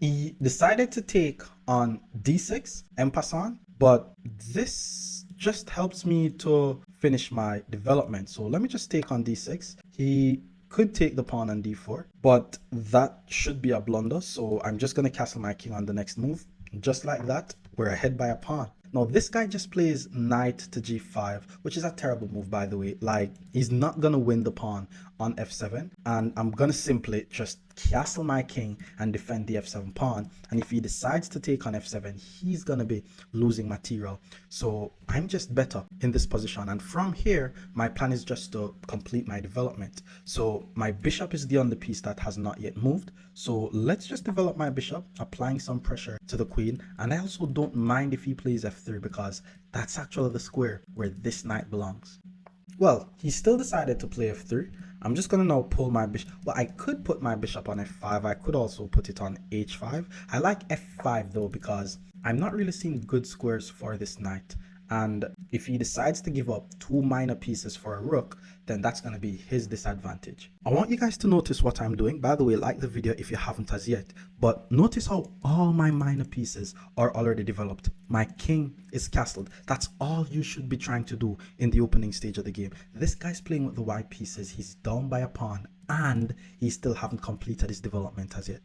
He decided to take on d6, en passant, but this just helps me to finish my development. So let me just take on d6. He could take the pawn on d4, but that should be a blunder. So I'm just going to castle my king on the next move. Just like that, we're ahead by a pawn. Now this guy just plays knight to g5, which is a terrible move, by the way. Like, he's not going to win the pawn on f7, and I'm going to simply just castle my king and defend the f7 pawn. And if he decides to take on f7, he's going to be losing material. So I'm just better in this position, and from here my plan is just to complete my development. So my bishop is the only piece that has not yet moved, so let's just develop my bishop, applying some pressure to the queen. And I also don't mind if he plays f3, because that's actually the square where this knight belongs. Well, he still decided to play f3. I'm just going to now pull my bishop. Well, I could put my bishop on f5. I could also put it on h5. I like f5 though, because I'm not really seeing good squares for this knight. And if he decides to give up two minor pieces for a rook, then that's going to be his disadvantage. I want you guys to notice what I'm doing. By the way, like the video if you haven't as yet. But notice how all my minor pieces are already developed. My king is castled. That's all you should be trying to do in the opening stage of the game. This guy's playing with the white pieces. He's down by a pawn, and he still haven't completed his development as yet.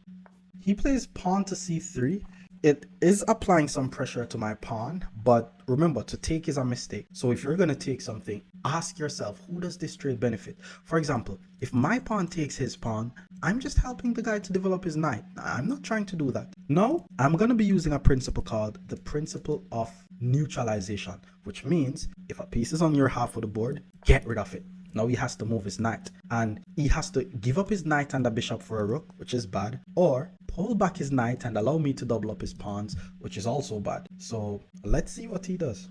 He plays pawn to c3. It is applying some pressure to my pawn, but remember, to take is a mistake. So if you're going to take something, ask yourself, who does this trade benefit? For example, if my pawn takes his pawn, I'm just helping the guy to develop his knight. I'm not trying to do that. No, I'm going to be using a principle called the principle of neutralization, which means if a piece is on your half of the board, get rid of it. Now he has to move his knight, and he has to give up his knight and a bishop for a rook, which is bad, or pull back his knight and allow me to double up his pawns, which is also bad. So let's see what he does.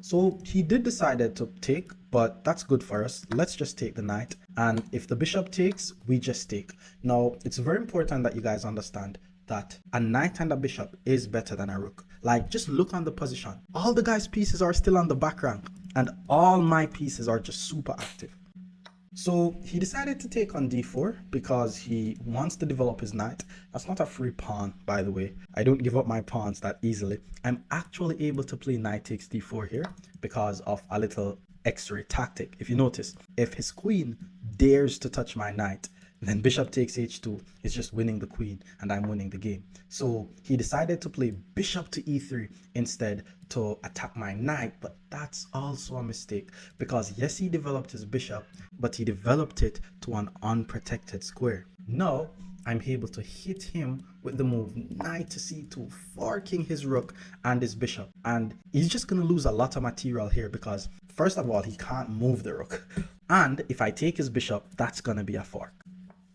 So he did decided to take, but that's good for us. Let's just take the knight, and if the bishop takes, we just take. Now it's very important that you guys understand that a knight and a bishop is better than a rook. Like, just look on the position. All the guys' pieces are still on the back rank, and all my pieces are just super active. So he decided to take on d4 because he wants to develop his knight. That's not a free pawn, by the way. I don't give up my pawns that easily. I'm actually able to play knight takes d4 here because of a little x-ray tactic. If you notice, if his queen dares to touch my knight, then bishop takes h2 is just winning the queen and I'm winning the game. So he decided to play bishop to e3 instead to attack my knight, but that's also a mistake because yes, he developed his bishop, but he developed it to an unprotected square. Now I'm able to hit him with the move knight to c2, forking his rook and his bishop, and he's just gonna lose a lot of material here because first of all, he can't move the rook, and if I take his bishop, that's gonna be a fork.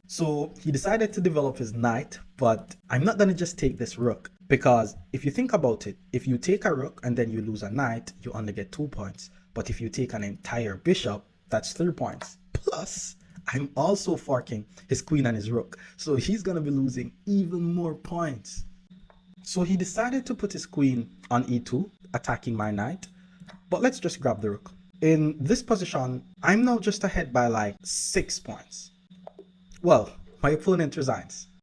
So he decided to develop his knight, but I'm not going to just take this rook because if you think about it, if you take a rook and then you lose a knight, you only get 2 points. But if you take an entire bishop, that's 3 points. Plus, I'm also forking his queen and his rook. So he's going to be losing even more points. So he decided to put his queen on e2, attacking my knight. But let's just grab the rook. In this position, I'm now just ahead by like 6 points. Well, my opponent resigns.